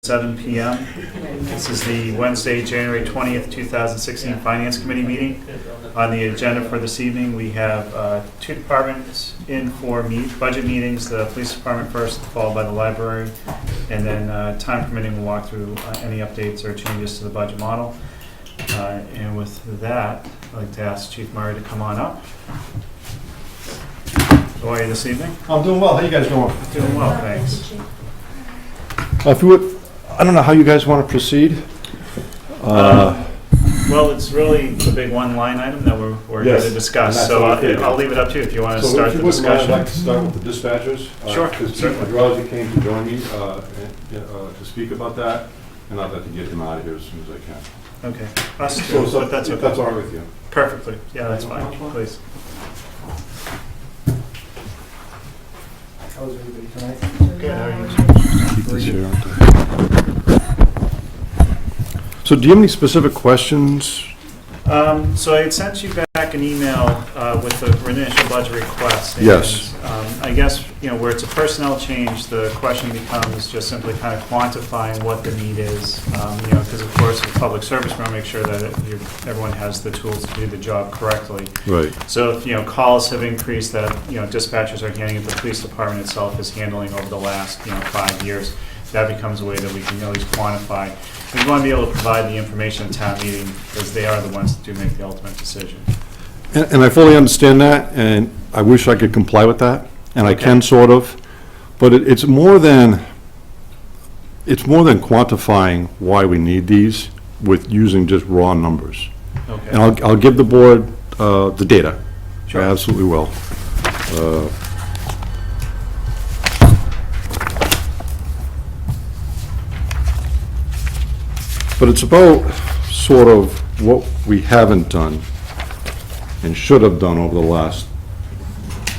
7 p.m. This is the Wednesday, January 20th, 2016 Finance Committee meeting. On the agenda for this evening, we have two departments in for budget meetings, the police department first, followed by the library, and then time permitting, we'll walk through any updates or changes to the budget model. And with that, I'd like to ask Chief Murray to come on up. How are you this evening? I'm doing well. How you guys doing? Doing well, thanks. If you would, I don't know how you guys want to proceed. Well, it's really the big one line item that we're here Yes, to discuss, and that's so what I I'll leave it up to you if you want to So start if the you wouldn't mind, discussion. I'd like to start with the dispatchers. Sure, Because Chief certainly. Madrazi came to join me to speak about that, and I'd like to get him out of here as soon as I can. Okay, us too, So but that's if okay. that's all right with you. Perfectly, yeah, that's fine, please. How's everybody tonight? Good, how are you? Keep this here. So do you have any specific questions? So I had sent you back an email with the initial budget request. And, Yes. I guess, where it's a personnel change, the question becomes just simply kind of quantifying what the need is. Because of course, with public service, we want to make sure that everyone has the tools to do the job correctly. Right. So if, calls have increased that, dispatchers are handling, the police department itself is handling over the last, 5 years, that becomes a way that we can at least quantify. We want to be able to provide the information at town meeting because they are the ones that do make the ultimate decision. And I fully understand that, and I wish I could comply with that, and I can sort of, but it's more than quantifying why we need these with using just raw numbers. Okay. And I'll give the board the data. Sure. I absolutely will. But it's about sort of what we haven't done and should have done over the last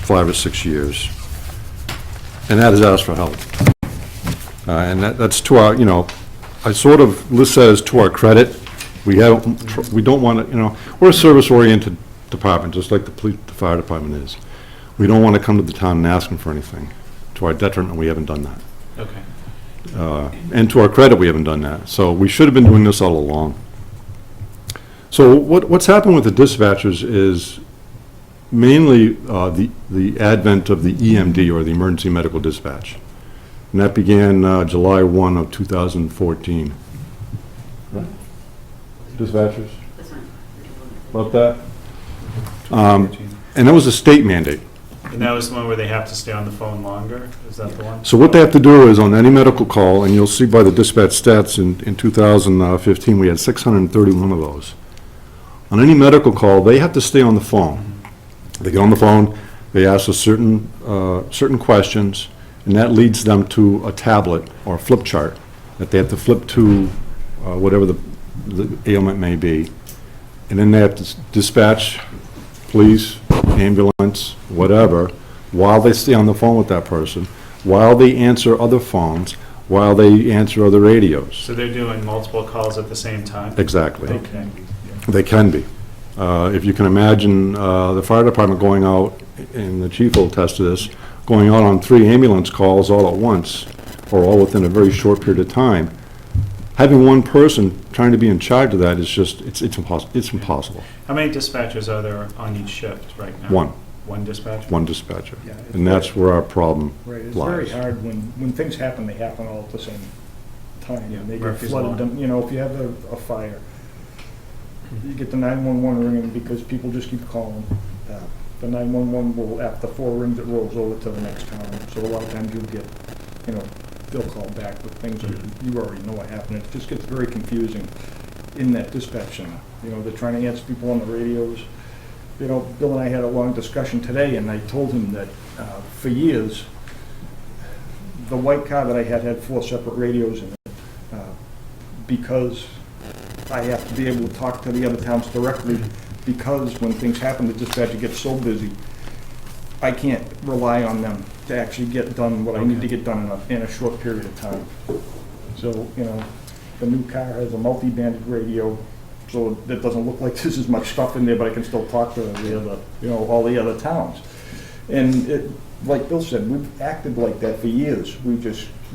5 or 6 years. And that is ask for help. And that's to our, I sort of list that as to our credit. We don't want to, we're a service-oriented department, just like the fire department is. We don't want to come to the town and ask them for anything. To our detriment, we haven't done that. Okay. And to our credit, we haven't done that. So we should have been doing this all along. So what's happened with the dispatchers is mainly the advent of the EMD, or the emergency medical dispatch. And that began July 1 of 2014. Right? Dispatchers? About that? And that was a state mandate. And that was the one where they have to stay on the phone longer? Is that the one? So what they have to do is, on any medical call, and you'll see by the dispatch stats in 2015, we had 631 of those. On any medical call, they have to stay on the phone. They get on the phone, they ask us certain questions, and that leads them to a tablet or a flip chart that they have to flip to whatever the ailment may be. And then they have to dispatch police, ambulance, whatever, while they stay on the phone with that person, while they answer other phones, while they answer other radios. So they're doing multiple calls at the same time? Exactly. Okay. They can be. If you can imagine the fire department going out, and the chief will attest to this, going out on 3 ambulance calls all at once, or all within a very short period of time, having one person trying to be in charge of that is just, it's impossible. How many dispatchers are there on each shift right now? One. One dispatcher? One dispatcher. Yeah, it's And that's where our problem Right, it's lies. very hard when things happen, they happen all at the same time. Yeah, And they get Murphy's Law. flooded, if you have a fire, you get the 911 ringing because people just keep calling. The 911 will, after 4 rings, it rolls over to the next town. So a lot of times you'll get, they'll call back with things that you already know what happened. It just gets very confusing in that dispatch center. They're trying to answer people on the radios. Bill and I had a long discussion today, and I told him that for years, the white car that I had 4 separate radios in it, because I have to be able to talk to the other towns directly, because when things happen, the dispatcher gets so busy, I can't rely on them to actually get done what I need to get done in a short period of time. So, the new car has a multi-banded radio, so it doesn't look like there's as much stuff in there, but I can still talk to the other, all the other towns. And like Bill said, we've acted like that for years. We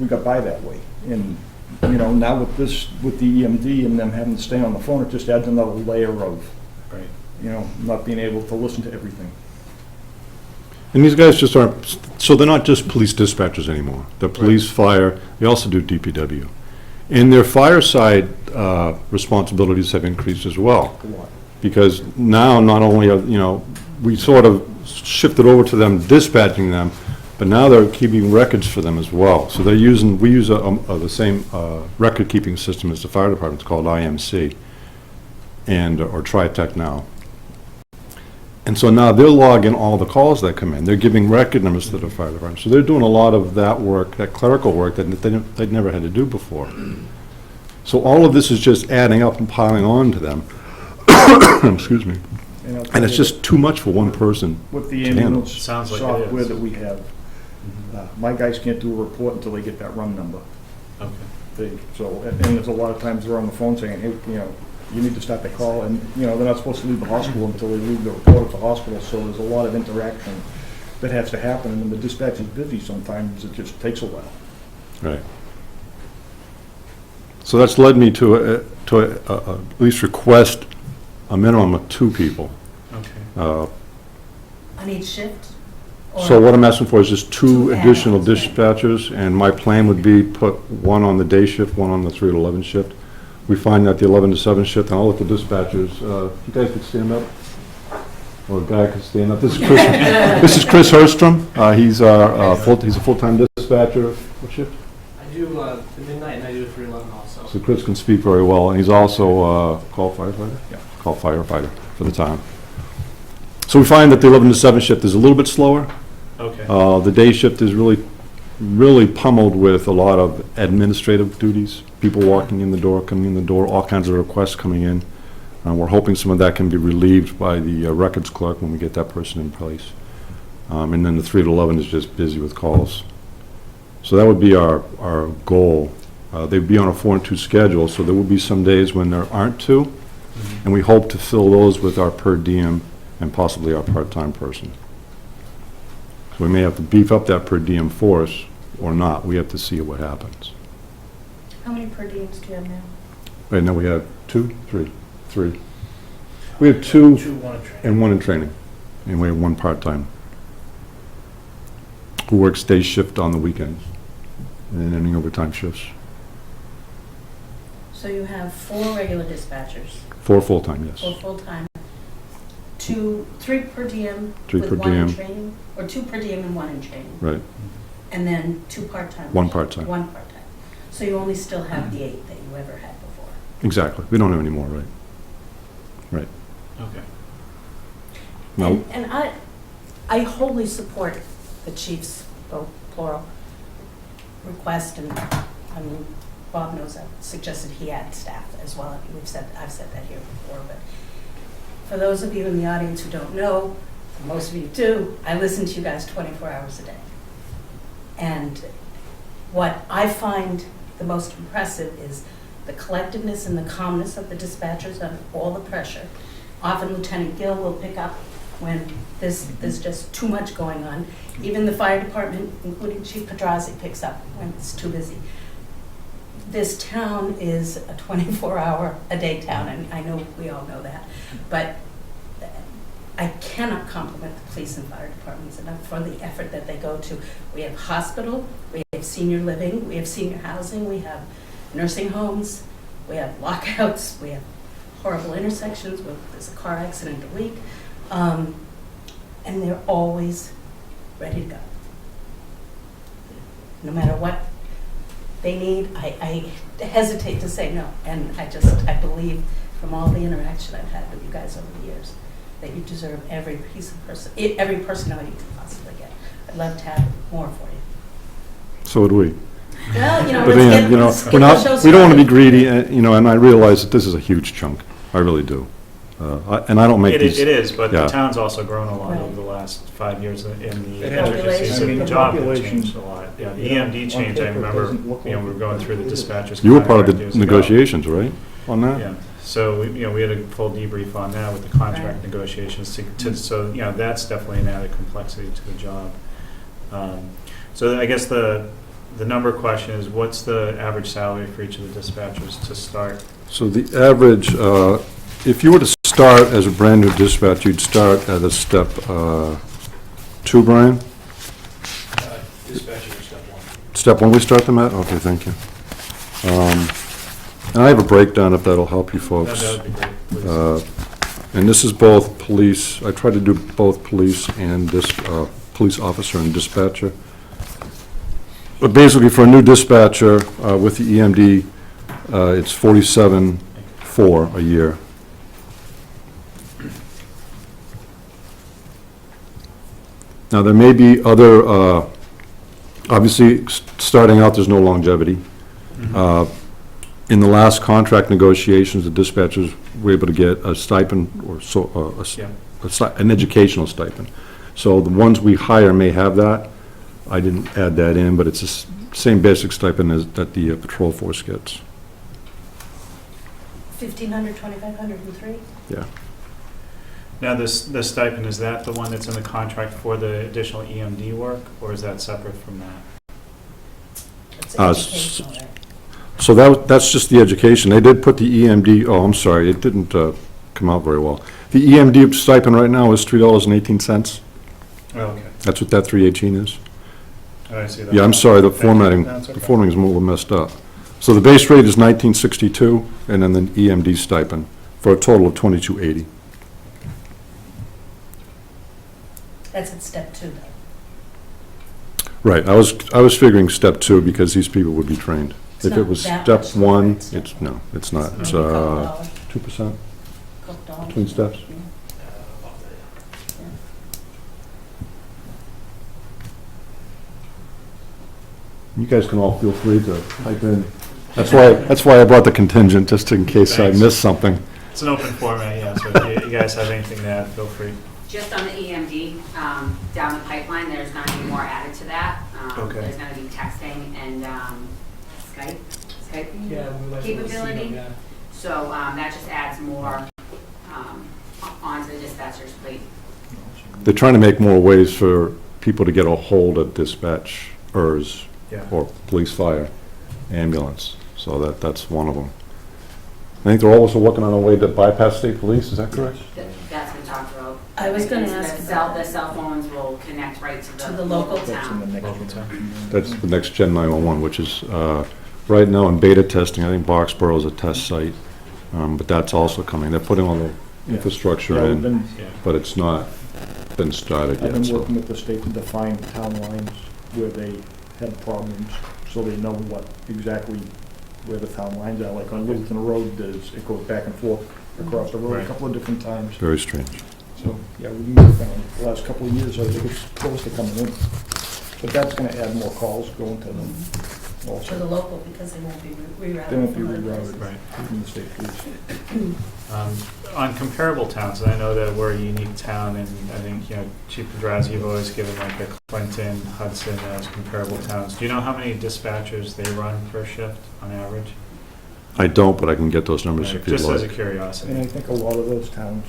got by that way. And you know, now with this, with the EMD and them having to stay on the phone, it just adds another layer of, Right. you know, not being able to listen to everything. And these guys just aren't, so they're not just police dispatchers anymore. They're police, fire, they also do DPW. And their fire side responsibilities have increased as well. A lot. Because now, not only are, you know, we sort of shifted over to them dispatching them, but now they're keeping records for them as well. So they're using, we use the same record-keeping system as the fire department, it's called IMC, and, or TriTech now. And so now they're logging all the calls that come in. They're giving record numbers to the fire department. So they're doing a lot of that work, that clerical work that they'd never had to do before. So all of this is just adding up and piling on to them. Excuse me. And I'll tell And it's you just too much for one person. with the to handle. ambulance Sounds like it software is. that we have, my guys can't do a report until they get that run number. Okay. And there's a lot of times they're on the phone saying, hey, you know, you need to start the call, and, you know, they're not supposed to leave the hospital until they leave the report at the hospital, so there's a lot of interaction that has to happen, and when the dispatch is busy, sometimes it just takes a while. Right. So that's led me to at least request a minimum of 2 people. Okay. On each shift? So what I'm asking for is just 2 Two additional add-ons, right. dispatchers, and my plan would be put 1 on the day shift, 1 on the 3 to 11 shift. We find that the 11 to 7 shift, and I'll let the dispatchers, you guys could stand up, or a guy could stand up. This is Chris, this is Chris Herstrom. He's he's a full-time dispatcher. What shift? I do the midnight and I do 311 also. So Chris can speak very well, and he's also call firefighter? Yeah. Call firefighter for the town. So we find that the 11 to 7 shift is a little bit slower. Okay. The day shift is really pummeled with a lot of administrative duties, people walking in the door, coming in the door, all kinds of requests coming in. We're hoping some of that can be relieved by the records clerk when we get that person in place. And then the 3 to 11 is just busy with calls. So that would be our goal. They'd be on a 4 and 2 schedule, so there will be some days when there aren't 2, and we hope to fill those with our per diem and possibly our part-time person. So we may have to beef up that per diem force or not. We have to see what happens. How many per diems do you have now? Right now we have 2, 3. We have 2 1 training. and 1 in training, and we have 1 part-time who works day shift on the weekends and any overtime shifts. So you have 4 regular dispatchers, 4 full-time, yes. 4 full-time, 3 per diem 3 with per 1 in diem. training? Or 2 per diem and 1 in training? Right, And then 2 part-time? 1 part-time. 1 part-time. So you only still have the 8 that you ever had before? Exactly. We don't have any more, right? Right. Okay. No, And I wholly support the chief's, both plural, request, and, I mean, Bob knows I've suggested he add staff as well. I've said that here before, but for those of you in the audience who don't know, most of you do, I listen to you guys 24 hours a day. And what I find the most impressive is the collectiveness and the calmness of the dispatchers under all the pressure. Often Lieutenant Gill will pick up when there's just too much going on. Even the fire department, including Chief Pedrazi, picks up when it's too busy. This town is a 24-hour-a-day town, and I know we all know that. But I cannot compliment the police and fire departments enough for the effort that they go to. We have hospital, we have senior living, we have senior housing, we have nursing homes, we have lockouts, we have horrible intersections where there's a car accident a week, and they're always ready to go. No matter what they need, I hesitate to say no, and I believe from all the interaction I've had with you guys over the years, that you deserve every every personality you can possibly get. I'd love to have more for you. so do we. Well, you know, But let's then, get, you know, let's get we're the not, show we don't want to be started. greedy, you know, and I realize that this is a huge chunk. I really do. And I don't make It these. is, but yeah. the town's also grown a lot Right. over the last 5 years in the It has. intricacies I of mean, the the job have population- changed a lot. Yeah, the Yeah, EMD on change, I paper, it remember, doesn't look you know, like we were it, going but through the it is. dispatchers. You were part of contract the years ago. negotiations, right, on that? Yeah, so, we had a full debrief on that with the contract Right. negotiations so, that's definitely an added complexity to the job. So I guess the the number question is, what's the average salary for each of the dispatchers to start? So the average, if you were to start as a brand-new dispatch, you'd start at a step 2, Brian? Dispatcher, step 1. Step 1 we start them at? Okay, thank you. And I have a breakdown if that'll help you That folks. would be great, please. And this is both police, I try to do both police and police officer and dispatcher. But basically, for a new dispatcher with the EMD, it's 47,400 a year. Now, there may be other, obviously, starting out, there's no longevity. In the last contract negotiations, the dispatchers were able to get a stipend or so, Yeah. an educational stipend. So the ones we hire may have that. I didn't add that in, but it's the same basic stipend as that the patrol force gets. 1,500, 2,500, and 3? Yeah. Now, the stipend, is that the one that's in the contract for the additional EMD work, or is that separate from that? It's Uh, educational, right? So that's just the education. They did put the EMD, oh, I'm sorry, it didn't come out very well. The EMD stipend right now is $3.18. Oh, okay. That's what that 318 is. Oh, I see that. Yeah, I'm sorry, the Thank you. formatting, That's okay. the formatting's a little messed up. So the base rate is 1962, and then the EMD stipend, for a total of 2280. That's at step 2, though. Right, I was figuring step 2 because these people would be trained. It's If it not was that step much 1, difference. it's, no, it's not. It's Maybe a couple dollars, 2% couple dollars. between steps. Yeah. You guys can all feel free to type in. That's why I brought the contingent, just in case I Thanks. missed something. It's an open format, yeah, so if you guys have anything to add, feel free. Just on the EMD, down the pipeline, there's gonna be more added to that. Okay. There's gonna be texting and Skype Yeah, we might be able to see them, capability. yeah. So that just adds more onto the dispatcher's plate. They're trying to make more ways for people to get a hold of dispatchers Yeah. or police, fire, ambulance. So that's one of them. I think they're also working on a way to bypass state police, is that correct? That's been talked about. I was gonna Because ask the about The cell phones will connect right to To the the local local That's in the town. next Local one. town. That's the next Gen 911, which is right now in beta testing. I think Boxborough is a test site, but that's also coming. They're putting all the infrastructure Yeah, we've in, been, Yeah. but it's not been started I've yet. been So working with the state to define town lines where they have problems, so they know what exactly where the town lines are. Like on Littleton Road, it goes back and forth across the road Right. a couple of different times. Very strange. So, yeah, we've been working on it the last couple of years, I think it's close to coming in. But that's gonna add more calls going to them To the also. local, because they won't be rerouted. They won't be from other rerouted. places. Right. From the state police. On comparable towns, and I know that we're a unique town, and I think, Chief Pedraza, you've always given like a Clinton, Hudson as comparable towns. Do you know how many dispatchers they run per shift on average? I don't, but I can get those numbers if you'd Just as a like. curiosity. And I think a lot of those towns,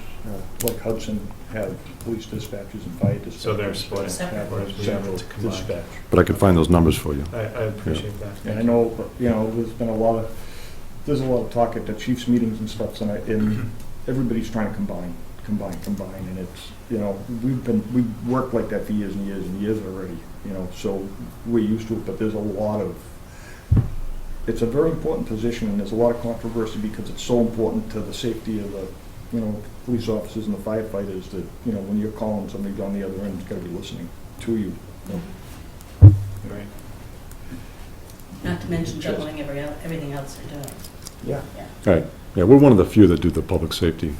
like Hudson, have police dispatchers and fire dispatchers. So they're split, Have whereas we have separate it combined. dispatch. But I can find those numbers for you. I appreciate that. And I know, there's been there's a lot of talk at the chiefs' meetings and stuff, and everybody's trying to combine, and it's, we've worked like that for years and years and years already, so we're used to it, but there's a lot of, it's a very important position, and there's a lot of controversy because it's so important to the safety of the, police officers and the firefighters that, when you're calling somebody on the other end, it's gotta be listening to you. Right. Not to mention juggling everything else they're doing. Yeah. All right, yeah, we're one of the few that do the public safety.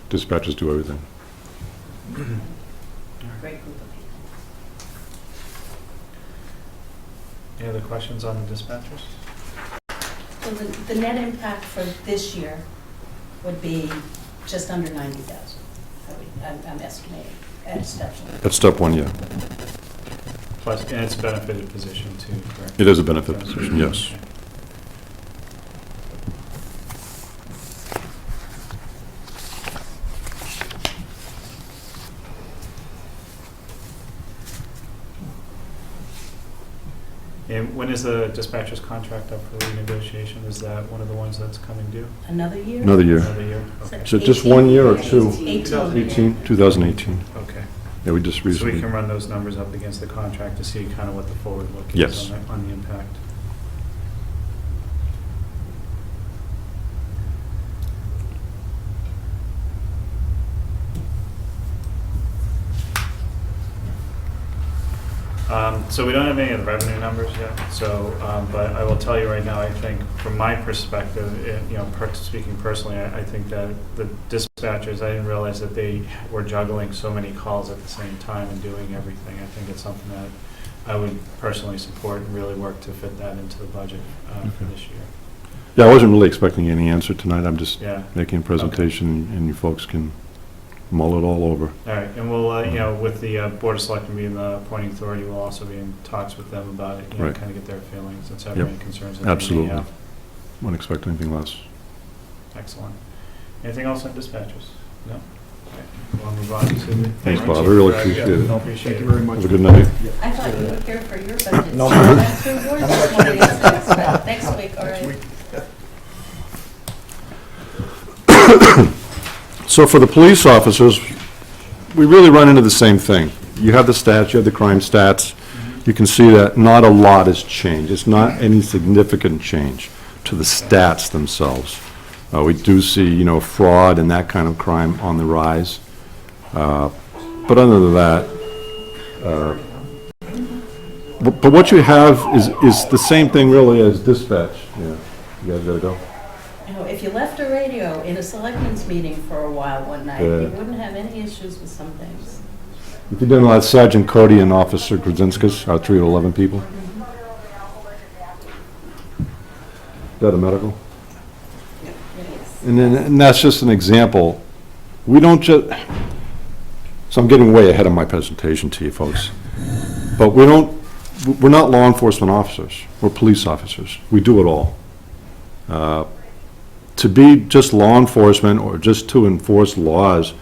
Dispatchers do everything. Great group of people. Any other questions on the dispatchers? So the net impact for this year would be just under 90,000. I'm estimating at step 1. That's step 1, yeah. Plus, and it's a benefited position too, correct? It is a benefit position, yes. Okay. And when is the dispatcher's contract up for renegotiation? Is that one of the ones that's coming due? Another year? Another year. Another year? Okay. Is it just 1 year or two? 18. 2018. Okay. Yeah, we just So we recently. can run those numbers up against the contract to see kind of what the forward look Yes. is on the impact. So we don't have any of the revenue numbers yet, so, but I will tell you right now, I think, from my perspective, speaking personally, I think that the dispatchers, I didn't realize that they were juggling so many calls at the same time and doing everything. I think it's something that I would personally support and really work to fit that into the budget for this year. Yeah, I wasn't really expecting any answer tonight. I'm just Yeah. making a presentation, and you folks can mull it all over. All right, and we'll, with the Board of Selectmen being the appointing authority, we'll also be in talks with them about it, Right. kind of get their feelings, et cetera, Yep. any concerns that they may Absolutely. have. Wouldn't expect anything less. Excellent. Anything else on dispatchers? No? Okay, we'll move on to the. Thanks, Bob. I really appreciate it. No, Appreciate thank it. you very much. Have a good night. I thought you were here for your budget. No. So that's who yours is one of these things, but next week, all right. So for the police officers, we really run into the same thing. You have the stats, you have the crime stats. You can see that not a lot has changed. It's not any significant change to the stats themselves. We do see, fraud and that kind of crime on the rise. But other than that, but what you have is the same thing really as dispatch. Yeah, you guys gotta go? If you left a radio in a selectmen's meeting for a while one night, Yeah. you wouldn't have any issues with some things. If you didn't let Sergeant Cody and Officer Krasinskis, our 3 to 11 people. Is that a medical? It is. And that's just an example. We don't just, so I'm getting way ahead of my presentation to you folks. But we're not law enforcement officers. We're police officers. We do it all. To be just law enforcement or just to enforce laws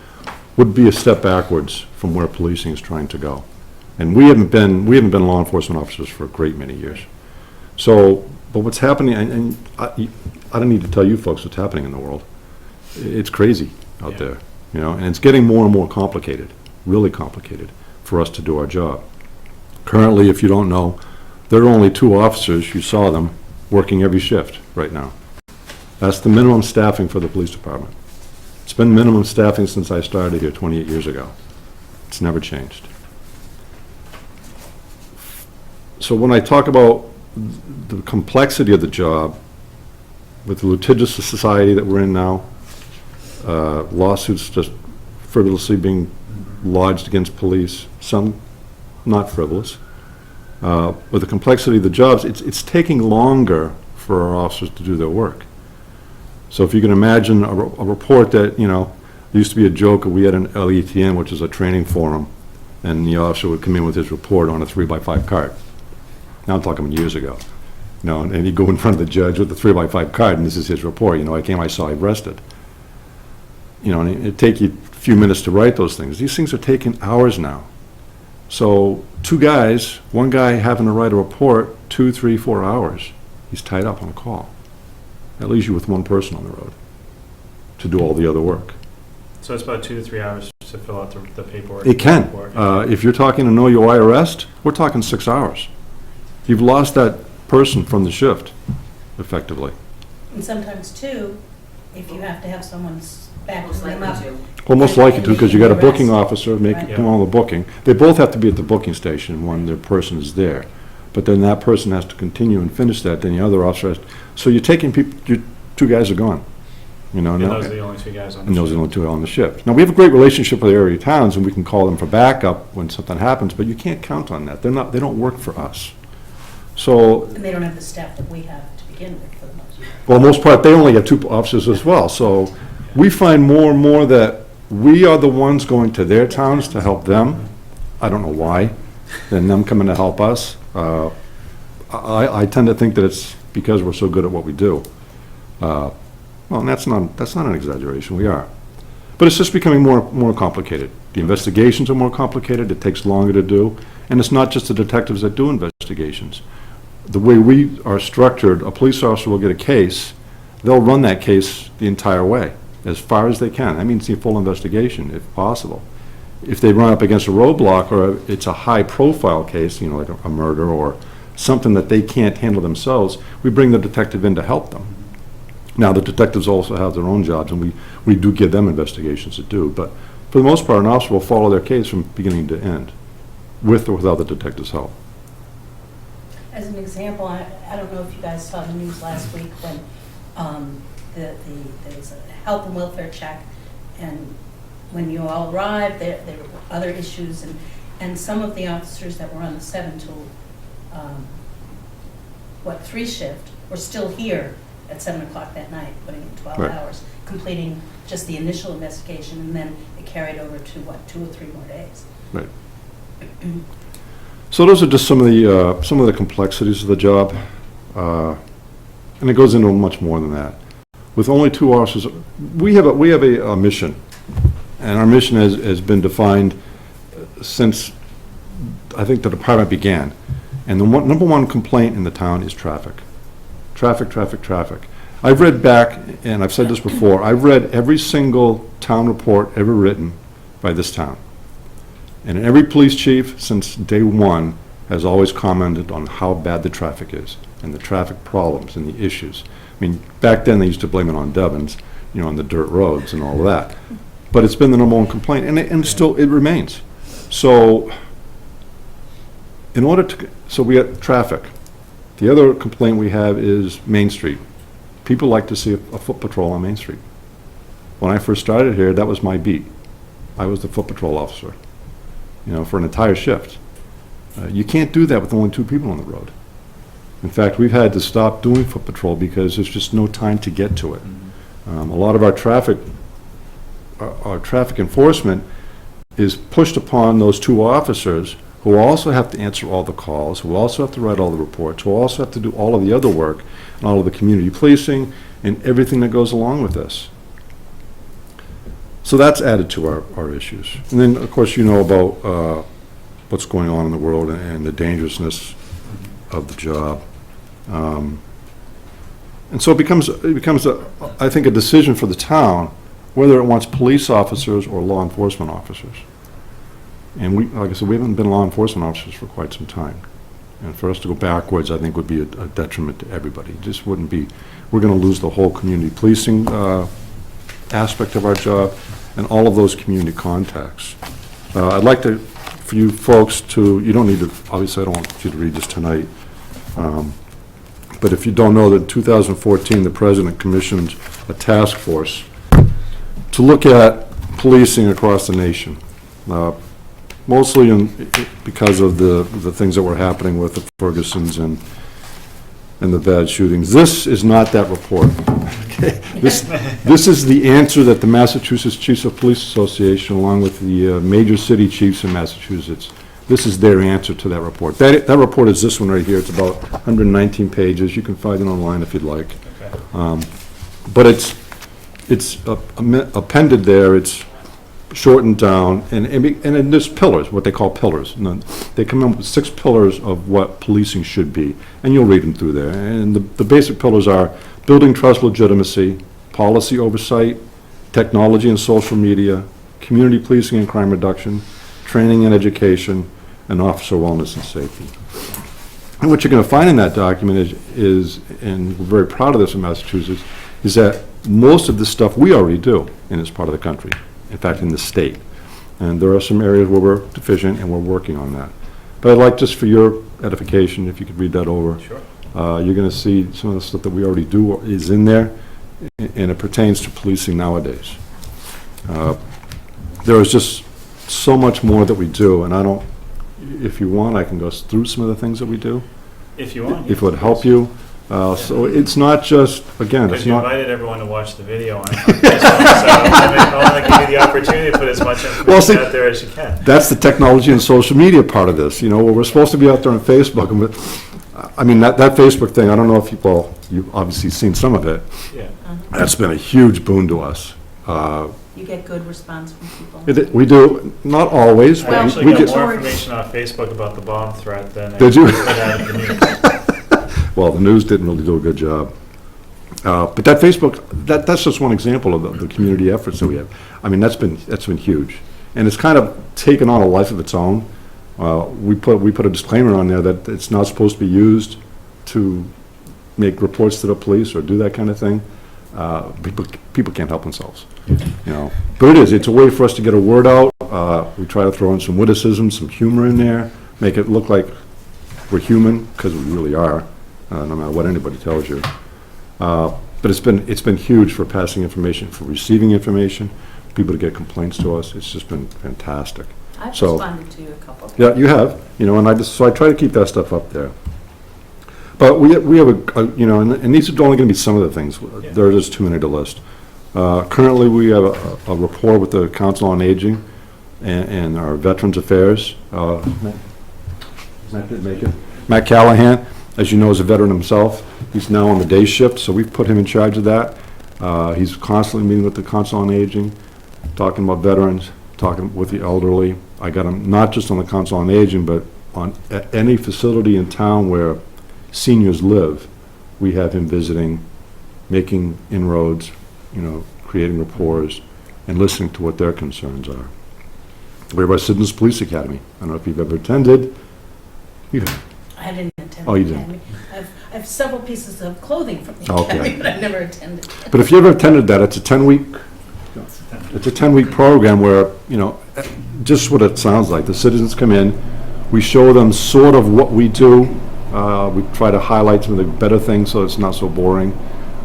would be a step backwards from where policing is trying to go. And we haven't been law enforcement officers for a great many years. So, but what's happening, and I don't need to tell you folks what's happening in the world. It's crazy out Yeah. there, and it's getting more and more complicated, really complicated, for us to do our job. Currently, if you don't know, there are only 2 officers, you saw them, working every shift right now. That's the minimum staffing for the police department. It's been minimum staffing since I started here 28 years ago. It's never changed. So when I talk about the complexity of the job, with the litigious society that we're in now, lawsuits just frivolously being lodged against police, some not frivolous, with the complexity of the jobs, it's taking longer for our officers to do their work. So if you can imagine a report that, there used to be a joke, we had an LETN, which is a training forum, and the officer would come in with his report on a 3x5 card. Now I'm talking years ago. And he'd go in front of the judge with the 3x5 card, and this is his report. I saw him arrested. And it'd take you a few minutes to write those things. These things are taking hours now. So 2 guys, one guy having to write a report 2, 3, 4 hours. He's tied up on a call. That leaves you with 1 person on the road to do all the other work. So it's about 2 to 3 hours to fill out the paperwork. It can. report. If you're talking to know your arrest, we're talking 6 hours. You've lost that person from the shift, effectively. And sometimes too, if you have to have someone's backing Most them likely up. to. Well, most likely to, because you got a booking Arrest. officer making, Right. doing all the booking. They both have to be at the booking station when their person is there. But then that person has to continue and finish that, then the other officer has, so you're taking people, your 2 guys are gone. And now- those are the only 2 guys on the And those are the shift. only 2 on the shift. Now, we have a great relationship with the area towns, and we can call them for backup when something happens, but you can't count on that. They don't work for us. So, And they don't have the staff that we have to begin with for the most part. well, most part, they only have 2 officers as well. So we find more and more that we are the ones going to their towns to help them. I don't know why, than them coming to help us. I tend to think that it's because we're so good at what we do. Well, and that's not an exaggeration, we are. But it's just becoming more complicated. The investigations are more complicated, it takes longer to do, and it's not just the detectives that do investigations. the way we are structured, a police officer will get a case, they'll run that case the entire way, as far as they can. That means a full investigation, if possible. If they run up against a roadblock, or it's a high-profile case, you know, like a murder or something that they can't handle themselves, we bring the detective in to help them. Now, the detectives also have their own jobs, and we do give them investigations to do, but for the most part, an officer will follow their case from beginning to end, with or without the detective's help. As an example, I don't know if you guys saw the news last week when there was a health and welfare check, and when you all arrived, there were other issues, and some of the officers that were on the 7 to 3 shift were still here at 7 o'clock that night, putting in 12 Right. hours, completing just the initial investigation, and then it carried over to, 2 or 3 more days. Right. So those are just some of the complexities of the job, and it goes into much more than that. With only 2 officers, we have a mission, and our mission has been defined since I think the department began. And the number one complaint in the town is traffic. Traffic, traffic, traffic. I've read back, and I've said this before, I've read every single town report ever written by this town. And every police chief since day one has always commented on how bad the traffic is, and the traffic problems and the issues. I mean, back then they used to blame it on Devon's, you know, on the dirt roads and all of that. But it's been the number one complaint, and still it remains. So, so we got traffic. The other complaint we have is Main Street. People like to see a foot patrol on Main Street. When I first started here, that was my beat. I was the foot patrol officer, you know, for an entire shift. You can't do that with only 2 people on the road. In fact, we've had to stop doing foot patrol because there's just no time to get to it. A lot of our traffic enforcement is pushed upon those 2 officers who also have to answer all the calls, who also have to write all the reports, who also have to do all of the other work, and all of the community policing, and everything that goes along with this. So that's added to our issues. And then, of course, you know about what's going on in the world and the dangerousness of the job. And so it becomes I think, a decision for the town whether it wants police officers or law enforcement officers. And like I said, we haven't been law enforcement officers for quite some time. And for us to go backwards, I think, would be a detriment to everybody. It just wouldn't be, we're going to lose the whole community policing aspect of our job and all of those community contacts. I'd like for you folks to, you don't need to, obviously I don't want you to read this tonight, but if you don't know that in 2014, the President commissioned a task force to look at policing across the nation. Mostly because of the things that were happening with the Fergusons and the bad shootings. This is not that report. Okay? This is the answer that the Massachusetts Chiefs of Police Association, along with the major city chiefs in Massachusetts, this is their answer to that report. That report is this one right here. It's about 119 pages. You can find it online if you'd like. Okay. But it's appended there. It's shortened down, and there's pillars, what they call pillars. And they come up with 6 pillars of what policing should be, and you'll read them through there. And the basic pillars are building trust legitimacy, policy oversight, technology and social media, community policing and crime reduction, training and education, and officer wellness and safety. And what you're going to find in that document is, and we're very proud of this in Massachusetts, is that most of this stuff we already do in this part of the country. In fact, in the state. And there are some areas where we're deficient, and we're working on that. But I'd like, just for your edification, if you could read that over. Sure. You're going to see some of the stuff that we already do is in there, and it pertains to policing nowadays. There is just so much more that we do, and if you want, I can go through some of the things that we do, If you want. if it would help you. So it's not just, again, Because it's you not... invited everyone to watch the video on Facebook, so I want to give you the opportunity to put as much information out there as you can. That's the technology and social media part of this, you know, where we're supposed to be out there on Facebook. And I mean, that Facebook thing, I don't know if you've obviously seen some of it. Yeah. That's been a huge boon to us. You get good response from people. We do, not always. I but actually we got get- more information on Facebook about the bomb threat than I Did you? did out of the news. well, the news didn't really do a good job. But that Facebook, that's just one example of the community efforts that we have. I mean, that's been huge. And it's kind of taken on a life of its own. We put a disclaimer on there that it's not supposed to be used to make reports to the police or do that kind of thing. People can't help themselves, you know. But it's a way for us to get a word out. We try to throw in some witticism, some humor in there, make it look like we're human, because we really are, no matter what anybody tells you. But it's been huge for passing information, for receiving information, people to get complaints to us. It's just been fantastic. I've So- responded to you a couple. Yeah, you have, you know, and so I try to keep that stuff up there. But we have you know, and these are only gonna be some of the things. There is too many to list. Currently, we have a rapport with the Council on Aging and our Veterans Affairs. Matt didn't make it. Matt Callahan, as you know, is a veteran himself. He's now on the day shift, so we've put him in charge of that. He's constantly meeting with the Council on Aging, talking about veterans, talking with the elderly. I got him not just on the Council on Aging, but on any facility in town where seniors live, we have him visiting, making inroads, you know, creating rapports, and listening to what their concerns are. We have our Citizens Police Academy. I don't know if you've ever attended. You have. I didn't attend Oh, the you didn't. academy. I have several pieces of clothing from the Okay. academy, but I never attended. But if you ever attended that, it's a 10-week program where, you know, just what it sounds like. The citizens come in, we show them sort of what we do. We try to highlight some of the better things so it's not so boring.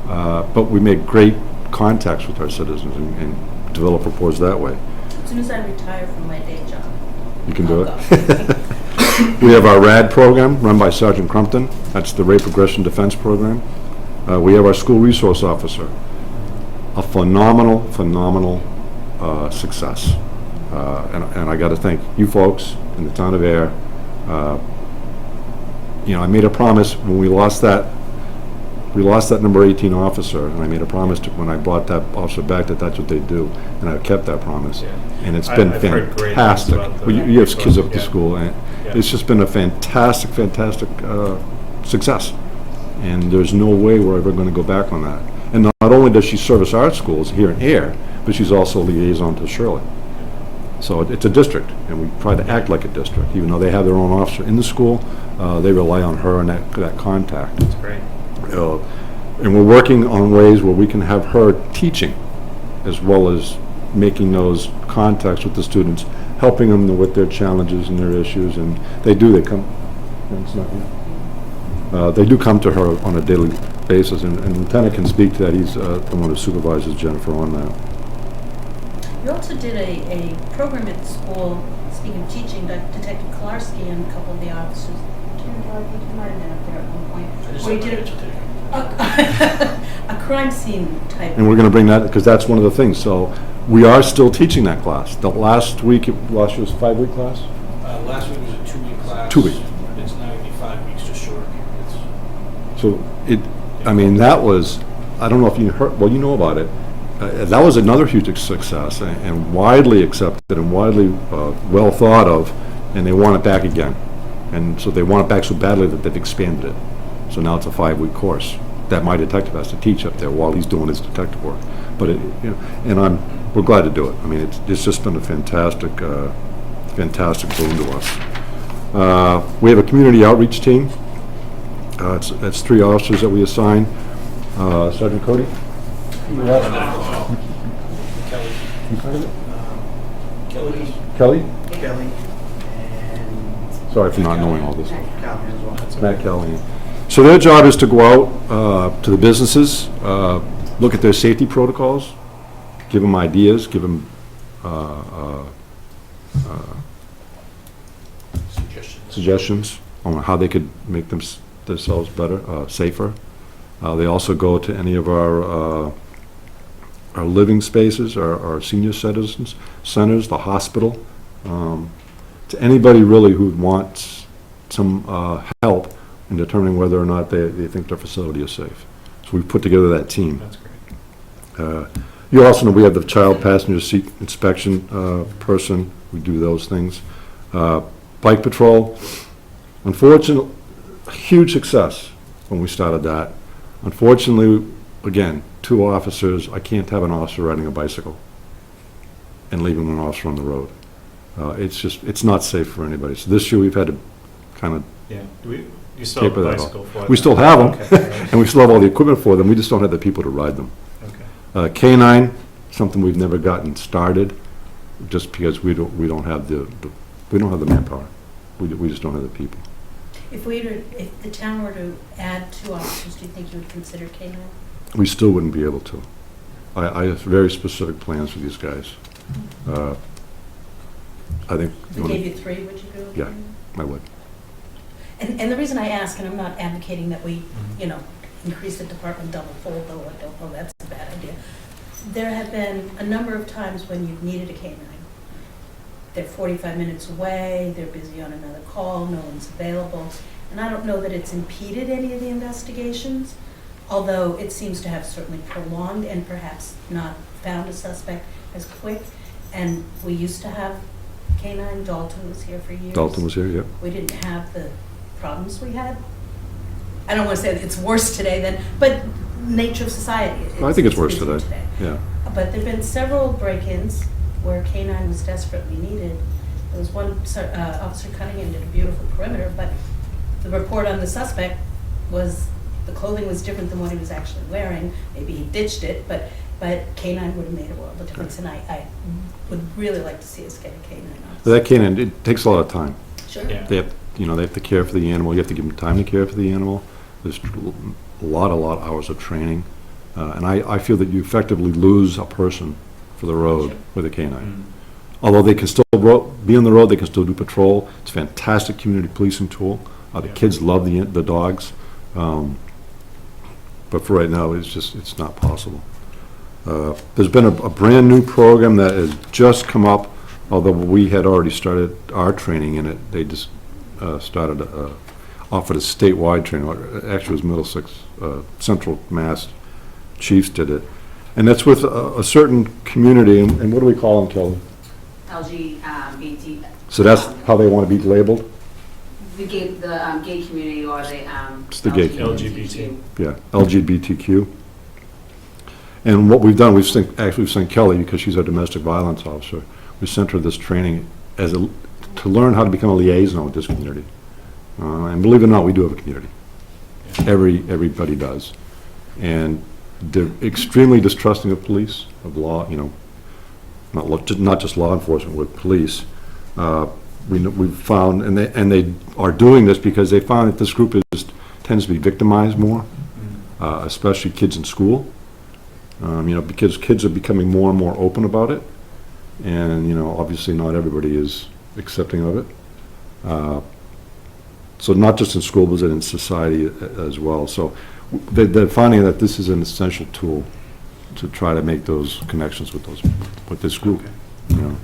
But we make great contacts with our citizens and develop rapports that way. As soon as I retire from my day job. You can do I'll it. go. We have our RAD program run by Sergeant Crumpton. That's the Rape Aggression Defense Program. We have our school resource officer. A phenomenal success. And I got to thank you folks in the town of Ayer. You know, I made a promise when we lost that number 18 officer, and I made a promise to, when I brought that officer back, that that's what they do, and I've kept that promise. Yeah. And it's been I've heard great things fantastic. about the Well, you have kids up at the yeah. school, and Yeah. it's just been a fantastic success. And there's no way we're ever going to go back on that. And not only does she service our schools here in Ayer, but she's also a liaison to Shirley. So it's a district, and we try to act like a district. Even though they have their own officer in the school, they rely on her and that contact. That's great. And we're working on ways where we can have her teaching, as well as making those contacts with the students, helping them with their challenges and their issues, and they do come to her on a daily basis, and Lieutenant can speak to that. He's the one who supervises Jennifer on that. You also did a program at the school, speaking of teaching, Detective Kolarski and a couple of the officers. Karen Darby, you might have been up there at one point. Where you did a crime scene type. And we're going to bring that, because that's one of the things. So we are still teaching that class. The last year was a 5-week class? Last week was a 2-week class. 2 weeks. It's now going to be 5 weeks, just short. So I mean, that was, I don't know if you heard, well, you know about it. That was another huge success, and widely accepted and widely well thought of, and they want it back again. And so they want it back so badly that they've expanded it. So now it's a 5-week course that my detective has to teach up there while he's doing his detective work. But you know, and we're glad to do it. I mean, it's just been a fantastic boon to us. We have a community outreach team. It's 3 officers that we assign. Sergeant Cody? Kelly. Kelly? Kelly and Sorry for not knowing all this. Calvin as well. Matt Callahan. So their job is to go out to the businesses, look at their safety protocols, give them ideas, give them suggestions on how they could make themselves better, safer. They also go to any of our living spaces, our senior centers, the hospital, to anybody really who wants some help in determining whether or not they think their facility is safe. So we've put together that team. That's great. You also know we have the child passenger seat inspection person. We do those things. Bike patrol, unfortunately, huge success when we started that. Unfortunately, again, 2 officers, I can't have an officer riding a bicycle and leaving one officer on the road. It's not safe for anybody. So this year, we've had to kind of Yeah. You still have taper a that bicycle for off. them? We still have them, Okay, right. and we still have all the equipment for them, we just don't have the people to ride them. Okay. K-9, something we've never gotten started, just because we don't have the manpower. We just don't have the people. If the town were to add 2 officers, do you think you would consider K-9? We still wouldn't be able to. I have very specific plans for these guys. I think. If we gave you 3, would you go with Yeah. K-9? I would. And the reason I ask, and I'm not advocating that we, increase the department double-fold, though I don't know that's a bad idea. There have been a number of times when you've needed a K-9. They're 45 minutes away, they're busy on another call, no one's available. And I don't know that it's impeded any of the investigations, although it seems to have certainly prolonged and perhaps not found a suspect as quick. And we used to have K-9, Dalton was here for years. Dalton was here, yep. We didn't have the problems we had. I don't want to say that it's worse today than, but nature of society. I think it's worse busy today, yeah. But there've been several break-ins where K-9 was desperately needed. There was one, Officer Cunningham did a beautiful perimeter, but the report on the suspect was the clothing was different than what he was actually wearing. Maybe he ditched it, but K-9 would have made a world of difference, and I would really like to see us get a K-9 officer. That canine, it takes a lot of time. Sure. Yeah. They have to care for the animal, you have to give them time to care for the animal. There's a lot of hours of training. And I feel that you effectively lose a person for the road with a canine. Mm. Although they can still be on the road, they can still do patrol. It's a fantastic community policing tool. The Yeah. kids love the dogs. But for right now, it's not possible. There's been a brand-new program that has just come up, although we had already started our training in it. They just offered a statewide training. Actually, it was Middlesex, Central Mass Chiefs did it. And that's with a certain community, and what do we call them, Kelly? LGBT. So that's how they want to be labeled? The gay community or the. It's the gay community. LGBT. Yeah, LGBTQ. And what we've done, we've sent Kelly, because she's our domestic violence officer, we sent her this training to learn how to become a liaison with this community. And believe it or not, we do have a community. Everybody does. And they're extremely distrusting of police, of law, not just law enforcement, with police. We've found, and they are doing this because they found that this group tends to be victimized more, especially kids in school. Because kids are becoming more and more open about it, and obviously not everybody is accepting of it. So not just in school, but in society as well. So they're finding that this is an essential tool to try to make those connections with this group. Okay.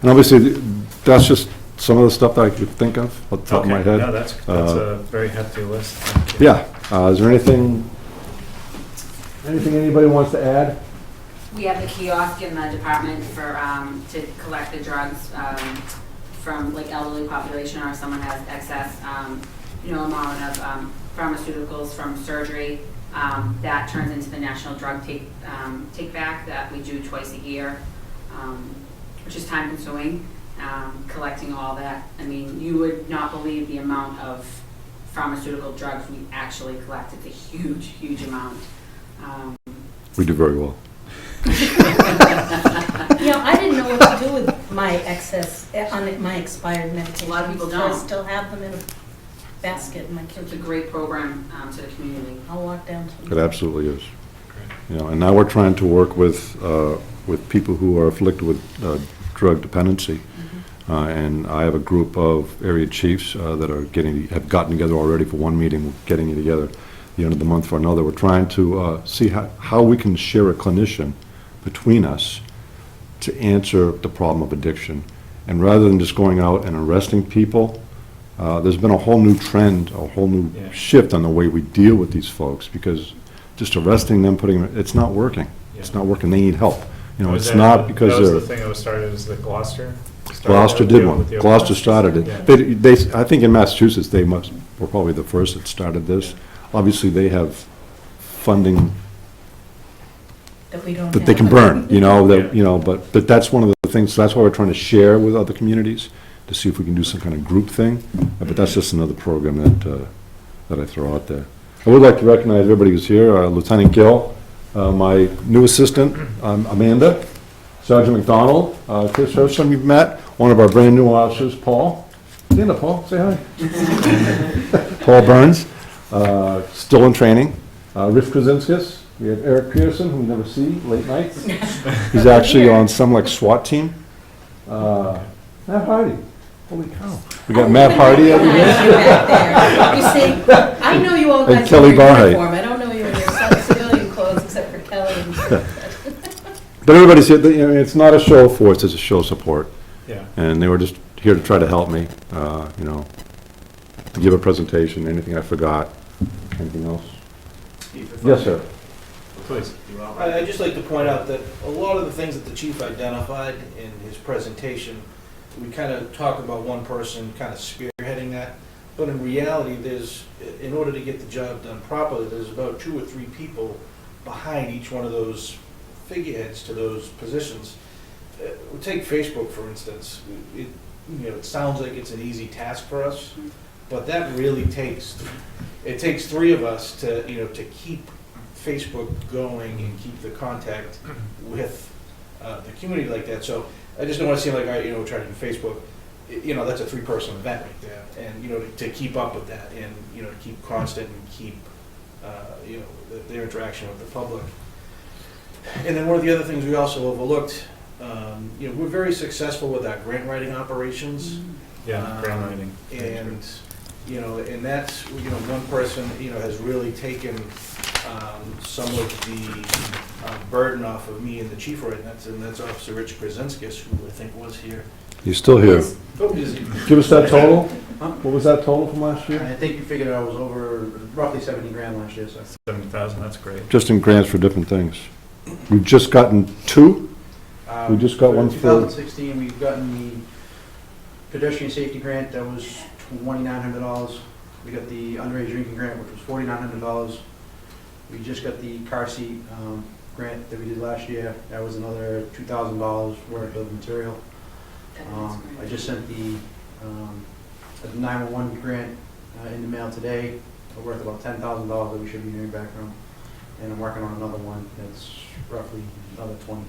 And obviously, that's just some of the stuff that I could think of off the top of my Okay, head. no, that's a very hefty list. Thank you. Yeah. Is there anything anybody wants to add? We have the kiosk in the department for, to collect the drugs, from like elderly population, or if someone has excess, amount of, pharmaceuticals from surgery. That turns into the National Drug Take Back that we do twice a year, which is time consuming, collecting all that. I mean, you would not believe the amount of pharmaceutical drugs we actually collect. It's a huge, huge amount. We do very well. I didn't know what to do with my excess, my expired medications. A lot of people So I don't. still have them in a basket in my It's a kitchen. great program to the community. I'll walk down to It absolutely is. And now we're trying to work with people who are afflicted with drug dependency. And I have a group of area chiefs that have gotten together already for one meeting, we're getting together at the end of the month for another. We're trying to see how we can share a clinician between us to answer the problem of addiction. And rather than just going out and arresting people, there's been a whole new trend, a whole new shift on the way we deal with these folks, because just arresting them, it's not working. It's not working. They need help. It's not because that was they're. the thing that was started as the Gloucester Gloucester that did with one. the Gloucester Oklahoma? started it. Yeah. I think in Massachusetts, they were probably the first that started this. Obviously, they have funding That we don't that they can have. burn, but that's one of the things, that's why we're trying to share with other communities, to see if we can do some kind of group thing. But that's just another program that I throw out there. I would like to recognize everybody who's here, Lieutenant Gill, my new assistant, Amanda, Sergeant McDonald, Chris Hersham you've met, one of our brand-new officers, Paul. Stand up, Paul, say hi. Paul Burns, still in training. Rich Krasinskis, we have Eric Pearson, who we never see, late nights. He's actually on some like SWAT team. Matt Hardy, holy cow. We got Matt Hardy over here. You see, I know you all And guys in Kelly your Barhite. uniform, I don't know you in your civilian clothes, except for Kelly and But everybody's here, it's not a show of force, it's a show of support. Yeah. And they were just here to try to help me, to give a presentation, anything I forgot, anything else? Yes, sir. Please. I'd just like to point out that a lot of the things that the chief identified in his presentation, we kind of talk about one person kind of spearheading that, but in reality, in order to get the job done properly, there's about 2 or 3 people behind each one of those figureheads to those positions. Take Facebook, for instance. It sounds like it's an easy task for us, but that really takes 3 of us to keep Facebook going and keep the contact with the community like that. So I just don't want to seem like we're trying to do Facebook. That's a 3-person event right there, and to keep up with that, and to keep constant and keep their interaction with the public. And then one of the other things we also overlooked, we're very successful with our grant writing operations. Yeah, grant writing. And and that's one person has really taken some of the burden off of me and the chief right now, and that's Officer Rich Krasinskis, who I think was here. He's still here. Oh, is he? Give us that total. Huh? What was that total from last year? I think you figured I was over roughly 70 grand last year, so. 70,000, that's great. Just in grants for different things. We've just gotten 2. We just got one for- 2016, we've gotten the pedestrian safety grant, that was $2,900. We got the underage drinking grant, which was $4,900. We just got the car seat grant that we did last year. That was another $2,000 worth of material. I just sent the 911 grant in the mail today, worth about $10,000 that we should be hearing back from. And I'm working on another one that's roughly another 20.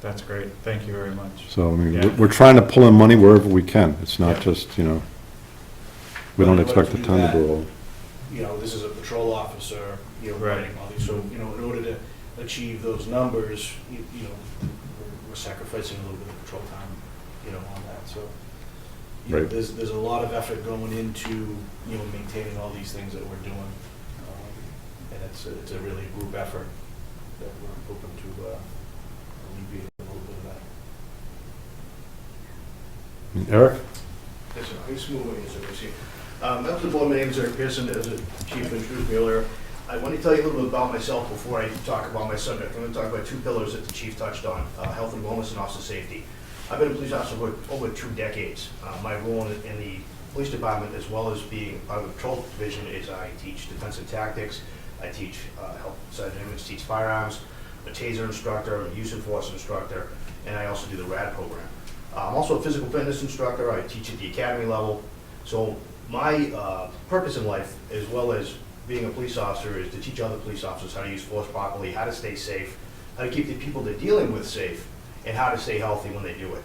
That's great. Thank you very much. So, I mean, Yeah. we're trying to pull in money wherever we can. It's not Yeah. just, we don't expect a ton to do all. This is a patrol officer, Right. writing all these, so, in order to achieve those numbers, we're sacrificing a little bit of patrol time, on that, so. Right. There's a lot of effort going into, maintaining all these things that we're doing. And it's a really group effort that we're hoping to alleviate a little bit of that. Eric? Yes, sir. I just move on, yes, sir. I see. Members of the board, my name is Eric Pearson, as the chief introduced me earlier. I want to tell you a little bit about myself before I talk about my subject. I'm going to talk about 2 pillars that the chief touched on, health and wellness and officer safety. I've been a police officer for over 2 decades. My role in the police department, as well as being part of the patrol division, is I teach defensive tactics, I teach health sergeant inmates, teach firearms, a taser instructor, a use of force instructor, and I also do the RAD program. I'm also a physical fitness instructor. I teach at the academy level. So my purpose in life, as well as being a police officer, is to teach other police officers how to use force properly, how to stay safe, how to keep the people they're dealing with safe, and how to stay healthy when they do it.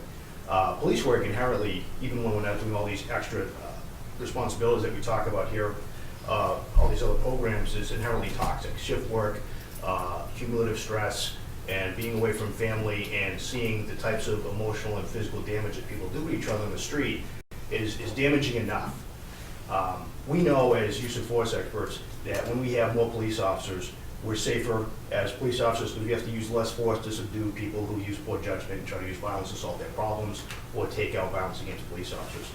Police work inherently, even when we're not doing all these extra responsibilities that we talk about here, all these other programs, is inherently toxic. Shift work, cumulative stress, and being away from family and seeing the types of emotional and physical damage that people do to each other in the street is damaging enough. We know as use of force experts that when we have more police officers, we're safer as police officers because we have to use less force to subdue people who use poor judgment and try to use violence to solve their problems or take out violence against police officers.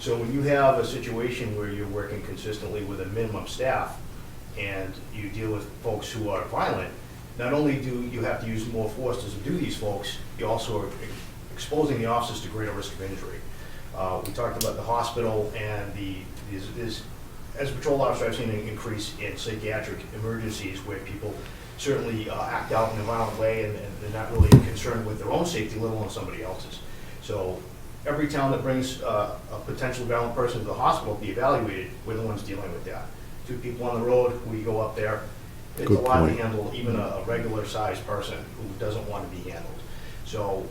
So when you have a situation where you're working consistently with a minimum staff and you deal with folks who are violent, not only do you have to use more force to subdue these folks, you also are exposing the officers to greater risk of injury. We talked about the hospital and as a patrol officer, I've seen an increase in psychiatric emergencies where people certainly act out in a violent way and they're not really concerned with their own safety, let alone somebody else's. So every town that brings a potential violent person to the hospital to be evaluated, we're the ones dealing with that. 2 people on the road, we go up there. It's a Good lot to point. handle, even a regular-sized person who doesn't want to be handled. So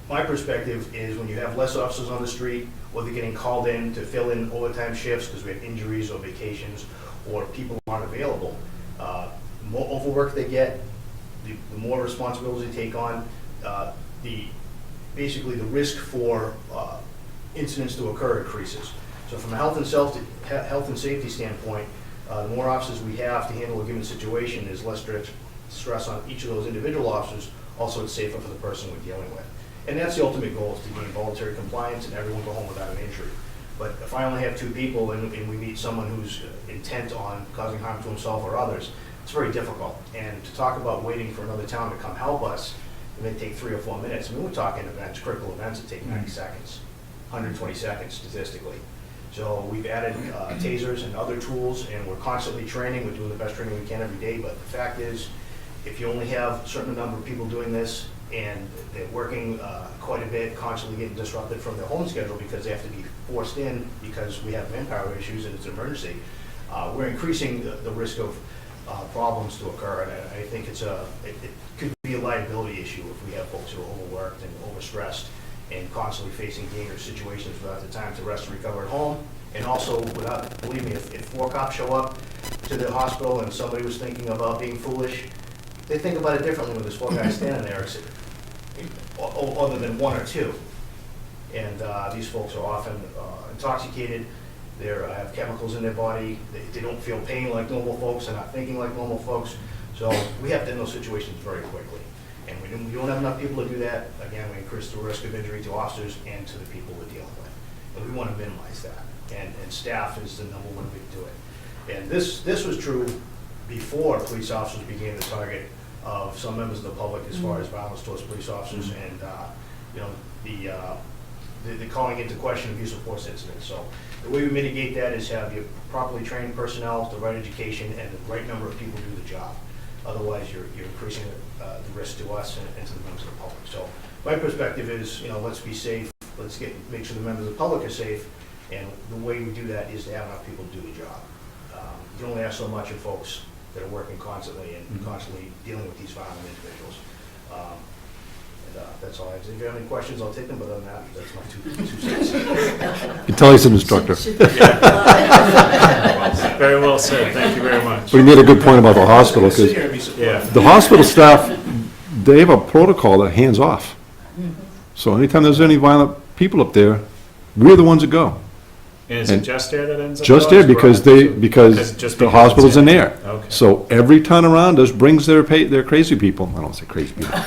my perspective is when you have less officers on the street, or they're getting called in to fill in overtime shifts because we have injuries or vacations, or people aren't available, the more overwork they get, the more responsibility they take on, basically the risk for incidents to occur increases. So from a health and safety standpoint, the more officers we have to handle a given situation is less stress on each of those individual officers. Also, it's safer for the person we're dealing with. And that's the ultimate goal, is to gain voluntary compliance and everyone go home without an injury. But if I only have 2 people and we meet someone who's intent on causing harm to himself or others, it's very difficult. And to talk about waiting for another town to come help us, it may take 3 or 4 minutes. I mean, we're talking events, critical events that take 90 seconds, 120 seconds statistically. So we've added tasers and other tools, and we're constantly training. We're doing the best training we can every day. But the fact is, if you only have a certain number of people doing this, and they're working quite a bit, constantly getting disrupted from their home schedule because they have to be forced in because we have manpower issues and it's an emergency, we're increasing the risk of problems to occur. And I think it could be a liability issue if we have folks who are overworked and overstressed and constantly facing dangerous situations without the time to rest and recover at home. And also, believe me, if 4 cops show up to the hospital and somebody was thinking about being foolish, they think about it differently when there's 4 guys standing there, other than 1 or 2. And these folks are often intoxicated. They have chemicals in their body. They don't feel pain like normal folks. They're not thinking like normal folks. So we have to end those situations very quickly. And we don't have enough people to do that. Again, we increase the risk of injury to officers and to the people we're dealing with. And we want to minimize that. And staff is the #1 way to do it. And this was true before police officers became the target of some members of the public as far as violence towards police officers and the calling into question of use of force incidents. So the way we mitigate that is have you properly trained personnel, the right education, and the right number of people do the job. Otherwise, you're increasing the risk to us and to the members of the public. So my perspective is, let's be safe. Let's make sure the members of the public are safe. And the way we do that is to have enough people do the job. You only have so much of folks that are working constantly and constantly dealing with these violent individuals. That's all I have. If you have any questions, I'll take them, but other than that, that's my 2 cents. You can tell he's an instructor. Very well said, thank you very much. But he made a good point about the hospital, Sit because here and be supportive. the hospital staff, they have a protocol that hands off. So anytime there's any violent people up there, we're the ones that go. And is it just Ayer that ends up? Just there because Just the because hospital's it's in there. Okay. So every town around us brings their crazy people, I don't want to say crazy people,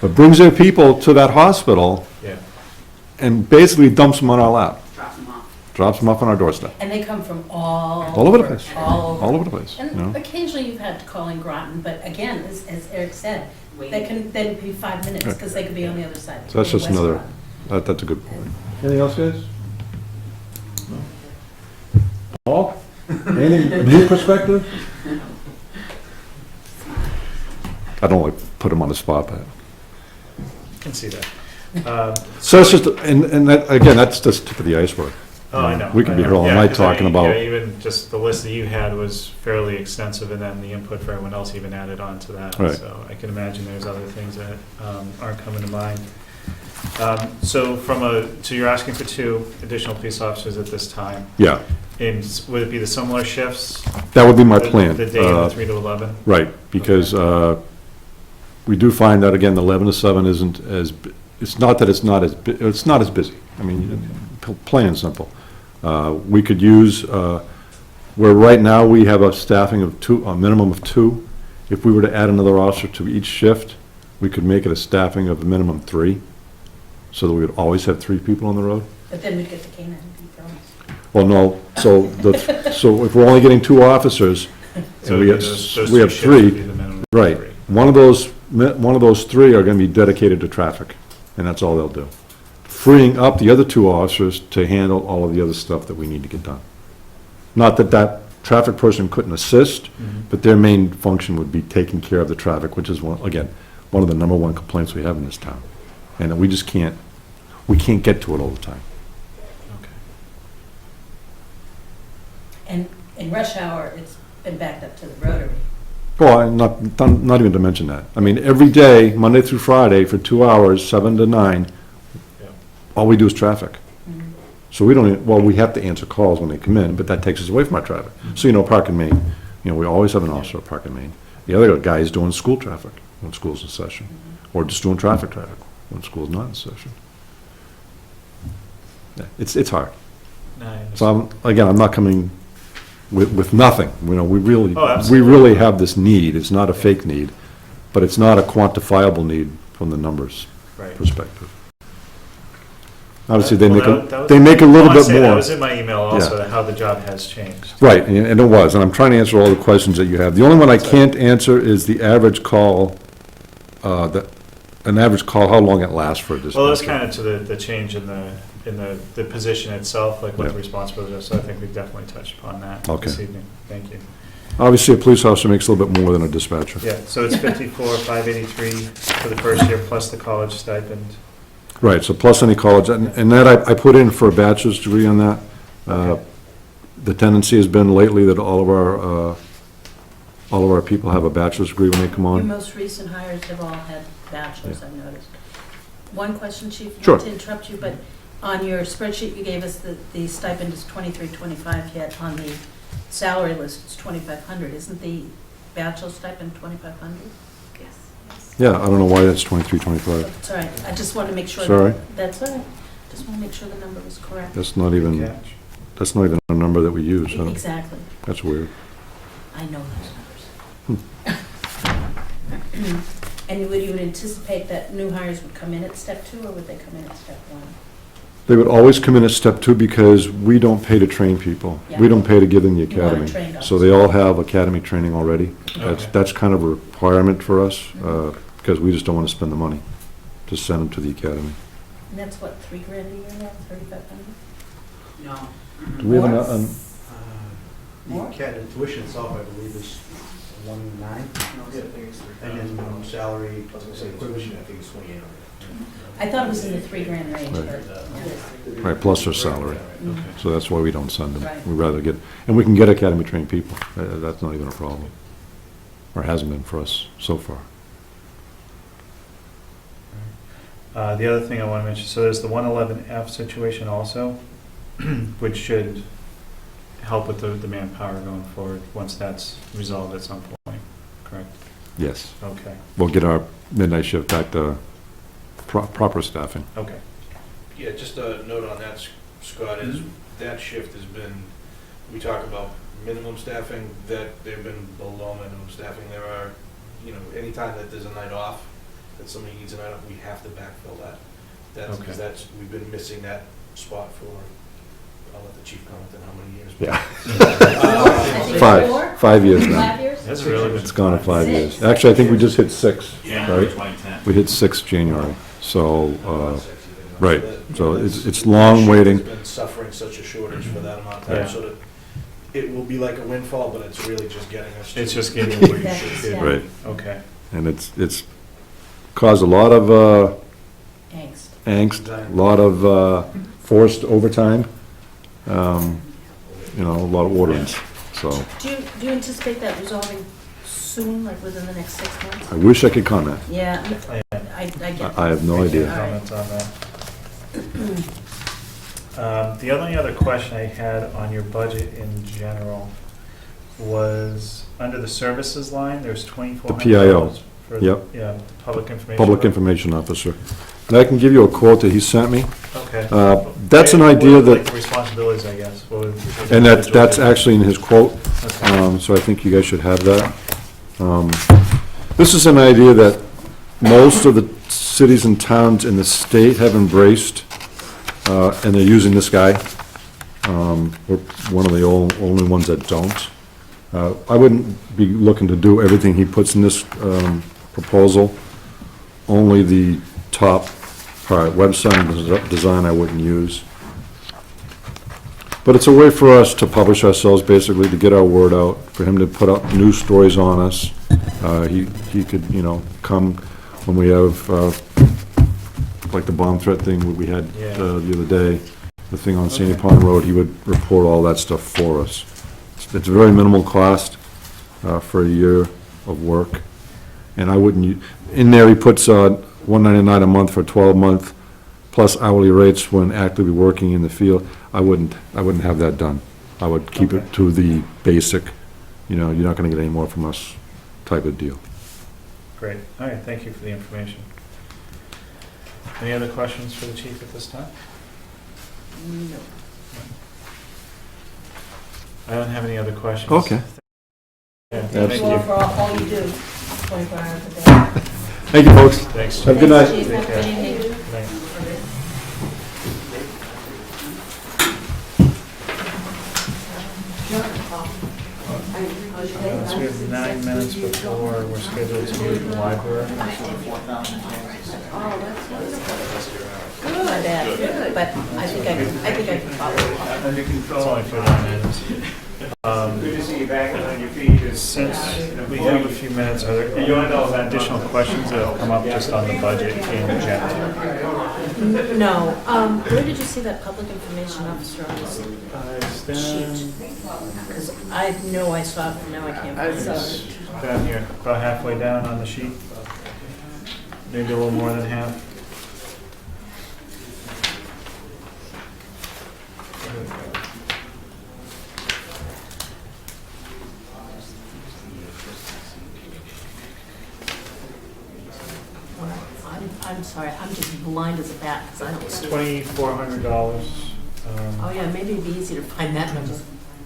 but brings their people to that hospital Yeah. and basically dumps them on our lap, Drop them off. on our doorstep. And they come from all All over the place. All over. All over the place, you And know? occasionally you've had to call in Groton, but again, as Eric said, they'd be 5 minutes, because they could be on the other side. So that's just West another, Groton. that's a good point. Anything else, guys? Paul? Anything, new perspective? I don't like put him on the spot, but. Can see that. So it's just, and that, again, that's just tip of the iceberg. Oh, I know. We could be I here know. all Yeah, night 'cause talking about, Yeah, even just the list that you had was fairly extensive, and then the input for everyone else even added on to that. Right. So I can imagine there's other things that aren't coming to mind. So so you're asking for 2 additional police officers at this time. yeah, And would it be the similar shifts? that would be my plan. The day of the 3 to 11? Right, because we do find that, again, the 11 to 7 isn't as, it's not that it's not as busy. I mean, plain and simple. We could use, where right now we have a staffing of 2, a minimum of 2. If we were to add another officer to each shift, we could make it a staffing of a minimum 3, so that we would always have 3 people on the road. But then we'd get the canine people. Well, no, so so if we're only getting 2 officers, So and we have, those we 2 have shifts would 3, be the minimum of right. 3. One of those 3 are gonna be dedicated to traffic. and that's all they'll do. Freeing up the other two officers to handle all of the other stuff that we need to get done. Not that that traffic person couldn't assist, but their main function would be taking care of the traffic, which is, one of the number one complaints we have in this town. And we just can't get to it all the time. Okay. And in rush hour, it's been backed up to the rotary. Well, not even to mention that. I mean, every day, Monday through Friday, for 2 hours, 7 to 9, Yeah. all we do is traffic. So we don't, we have to answer calls when they come in, but that takes us away from our traffic. So, Park and Main, we always have an officer at Park and Main. The other guy is doing school traffic when school's in session, or just doing traffic when school's not in session. Yeah, it's hard. No, I understand. So I'm not coming with nothing, we Oh, we absolutely. really have this need, it's not a fake need, but it's not a quantifiable need from the numbers Right. perspective. Obviously, they Well, make that was- they make a I little wanna bit say That more. was in my email also, how the job has changed. Right, and it was, and I'm trying to answer all the questions that you have. The only one I can't answer is the average call, an average call, how long it lasts for a dispatcher. Well, it was kind of to the change in the position itself, like what the Yeah. responsibility is, so I think we've definitely touched upon that Okay. this evening. Thank you. Obviously, a police officer makes a little bit more than a dispatcher. Yeah, so it's 54,583 for the first year, plus the college stipend. Right, so plus any college, and that I put in for a bachelor's degree on that. Okay. The tendency has been lately that all of our people have a bachelor's degree when they come Your on. most recent hires have all had bachelors, I've noticed. One question, Chief, Sure. not to interrupt you, but on your spreadsheet, you gave us the stipend is 2325, yet on the salary list, it's 2,500. Isn't the bachelor stipend 2,500? Yes. Yeah, I don't know why that's 23, 25. It's all right, I just want to make sure. Sorry? That's all right. Just want to make sure the number was correct. That's not even a number that we use, huh? Exactly. That's weird. I know those numbers. And would you anticipate that new hires would come in at step 2, or would they come in at step 1? They would always come in at step 2 because we don't pay to train people. Yeah. We don't pay to give them the You want a academy. trained So they all have academy training already. Okay. That's kind of a requirement for us, because we just don't want to spend the money to send them to the academy. And that's what, $3,000 a year now, 3,500? No. Do we have More? The the tuition itself, I believe, is 1.9, and then salary, I was gonna say, tuition, I think it's 2,800. I thought it was in the $3,000 range, Right. but, Right, plus their salary. Mhm. So that's why we don't send them. Right. We'd rather get, and we can get academy trained people. That's not even a problem. Or hasn't been for us so far. The other thing I want to mention, so there's the 111F situation also, which should help with the manpower going forward, once that's resolved at some point, correct? Yes. Okay, We'll get our midnight shift back to proper staffing. okay. Yeah, just a note on that, Scott, is that shift has been, we talk about minimum staffing, that they've been below minimum staffing. There are, anytime that there's a night off, that somebody needs a night off, we have to backfill that. Because Okay. we've been missing that spot for, I'll let the chief comment on how many years. Yeah. I think 4? 5 years now. 5 years? That's really been. It's gone in 5 years. Six. Actually, I think we just hit 6, January right? 2010. We hit 6 January. So, right. That- So that's- it's long shift waiting. has been suffering such a shortage for that amount of Yeah. time, so that it will be like a windfall, but it's really just getting us to. It's just getting where you That's- should be. yeah. Right. Okay, And it's caused a lot of Angst. angst, a lot of forced overtime, a lot of orderings. So Do you anticipate that resolving soon, like within the next 6 months? I wish I could comment. Yeah, I I get that. I have no idea. All right. comments on that. The only other question I had on your budget in general was, under the services line, there's $2,400. PIO. For, Yep. yeah, public information. Public information officer. And I can give you a quote that he sent me. Okay. That's an What idea would, that, like, responsibilities, I guess. What would- and that's actually in his quote. Okay. So I think you guys should have that. This is an idea that most of the cities and towns in the state have embraced, and they're using this guy. We're one of the only ones that don't. I wouldn't be looking to do everything he puts in this proposal, only the top part. Website and design I wouldn't use. But it's a way for us to publish ourselves, basically, to get our word out, for him to put up news stories on us. He could, come when we have, like the bomb threat thing we had Yeah. the other day, the thing on Sandy Pond Road, he would report all that stuff for us. It's a very minimal cost for a year of work. And I wouldn't, in there he puts $199 a month for a 12-month, plus hourly rates when actively working in the field. I wouldn't have that done. I would keep it to the basic, you're not gonna get any more from us type of deal. Great. All right, thank you for the information. Any other questions for the chief at this time? No. I don't have any other questions. Okay. Yeah, Thank thank you all you. for all you do, 24 hours a day. Thank you, folks. Thanks. Have a good night. Thanks, Chief. Take Have a good care. evening. Good night. So we have 9 minutes before we're scheduled to meet in the library. My bad, but I think I can follow. It's only for 9 minutes. Good to see you back on your feet. Since we have a few minutes, are there additional questions that have come up just on the budget in general? No, where did you see that public information officer on this sheet? Because I know I saw it, but now I can't find It's it. down here, about halfway down on the sheet. Maybe a little more than half. I'm sorry, I'm just blind as a bat because I don't see it. $2,400. Oh, yeah, maybe it'd be easy to find that number.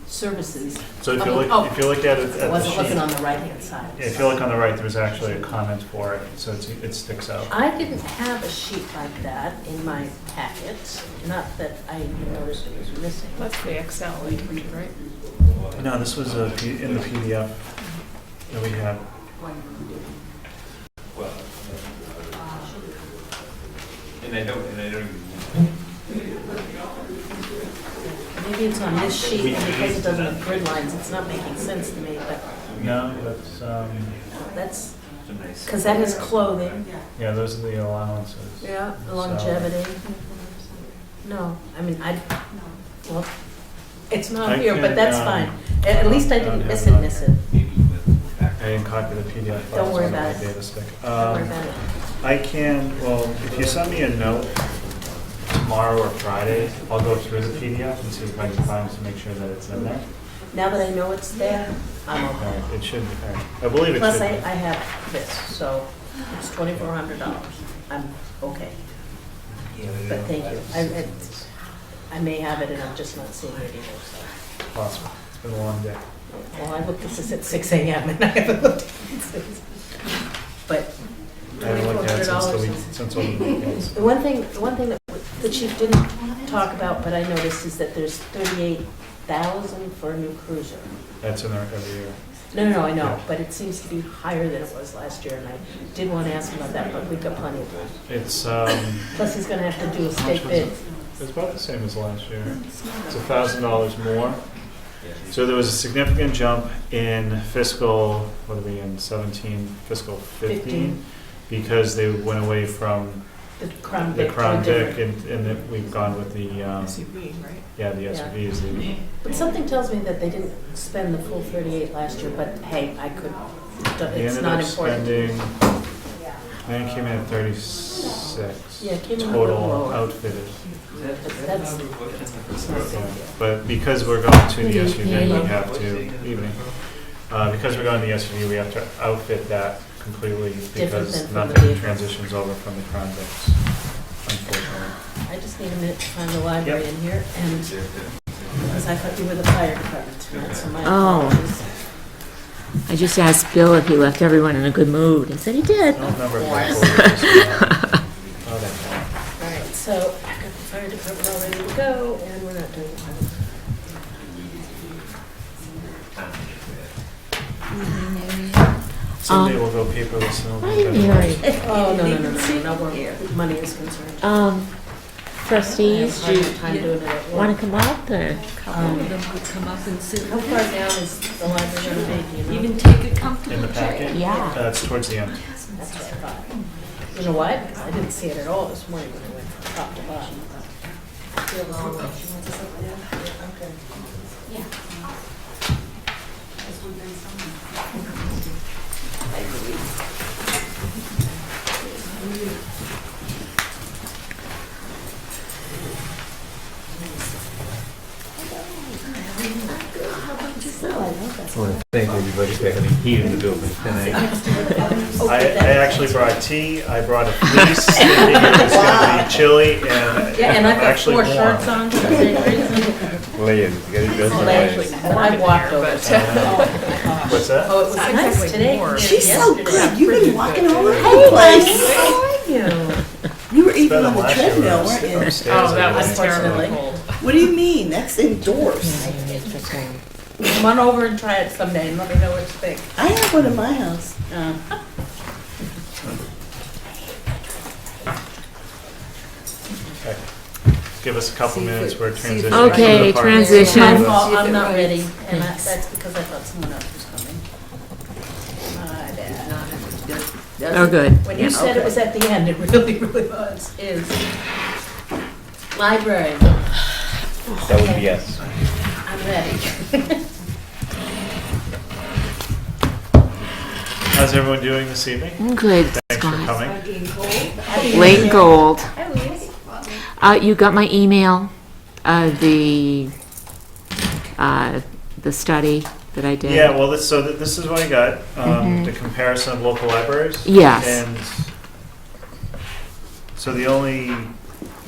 Services. So if you Oh, look at it It at the wasn't on sheet, the right-hand side. if you look on the right, there's actually a comment for it, so it sticks out. I didn't have a sheet like that in my packet, not that I even noticed it was missing. That's the Excel, right? No, this was in the PDF that we had. And I don't. Maybe it's on this sheet, and because it doesn't have grid lines, it's not making sense to me, but No, that's, because that has clothing, yeah, those are the allowances. yeah, longevity. No, I mean, well, it's I not here, but can, that's fine. At least I didn't miss it. I didn't copy the PDF files. Don't worry on my about it. data stick. Don't worry about it. I can, well, if you send me a note tomorrow or Friday, I'll go through the PDF and see if I can find to make sure that it's in there. Now that I know it's there, I'm okay. It should be, I believe it Plus, should I be. have this, so it's $2,400. I'm okay. But thank you. I may have it and I'm just not seeing it either, so. Possible. It's been a long day. Well, I looked at this at 6 a.m. and I haven't looked at it since. But I haven't looked at it $2,400 since over the weekends. The one thing that the chief didn't talk about, but I noticed, is that there's $38,000 for a new cruiser. That's in there every year. No, I know, Yeah. but it seems to be higher than it was last year, and I did want to ask him about that, but we've got plenty of room. It's, Plus, he's gonna have to do a How much state was bid. it? It's about the same as last year. It's $1,000 more. So there was a significant jump in fiscal, what are we in, 17, fiscal 15? Because they went away from The Crown the Vic. Crown different. Vic and that we've gone with the, SUV, right? yeah, the SUVs. the- But something tells me that they didn't spend the full 38 last year, but hey, I could, They it's ended not up important. spending, I think it came in at 36 Yeah, it came in a little total lower. outfitted. But that's, it's not a big Yeah. deal. But because we're going to the Yeah, SUV, yeah. we have to, evening, because we're going to the SUV, we have to outfit that completely than because from the nothing vehicle. transitions over from the Crown Vics, unfortunately. I just need a minute to find the library in here, and, because I thought you were the fire department tonight, so my Oh. apologies. I just asked Bill if he left everyone in a good mood. He said he did. I don't remember if I forwarded this or not. Oh, that's fine. All right, so I've got the fire department all ready to go, and we're not doing it. Someday we'll go paperless and Hi, it'll be Mary. Oh, no, where money is concerned. Trustees, do I you have a hard time doing it at want work. to come up, or? Couple of them could come up and sit. How far down is the library gonna be, do you know? Even take a comfortable in the packet. Yeah. That's towards the end. That's what I thought. You know what? I didn't see it at all this morning when I went from top to bottom. I want to thank everybody for having heat in the building tonight. I actually brought tea, I brought a fleece, thinking it was gonna be chilly, and Yeah, and I've got actually 4 warm. shirts on for the same reason. Layers, you gotta dress Well, the actually, layers. I walked over. What's that? Oh, it was nice today. warm. She's so good. You've been walking all over the Hey, place. how are you? You were even Better on than the last year when I treadmill, was weren't sitting you? upstairs. Oh, that was Unfortunately. terribly cold. What do you mean? That's indoors. Interesting. Come on over and try it someday and let me know what you think. I have one in my house. Okay. Give us a couple minutes, we're see if it- transitioning. Okay, to the transition. My department. fault, See if I'm it not writes. ready, and Thanks. that's because I thought someone else was coming. My bad. Oh, good. When you Yeah, said it okay. was at the end, it really, really was, is library. That would be yes. I'm ready. How's everyone doing this evening? Good, Thanks for Scott. coming. Late and gold. You got my email, the study that I did? Yeah, well, this is what I got, the comparison of local libraries. Yes. And so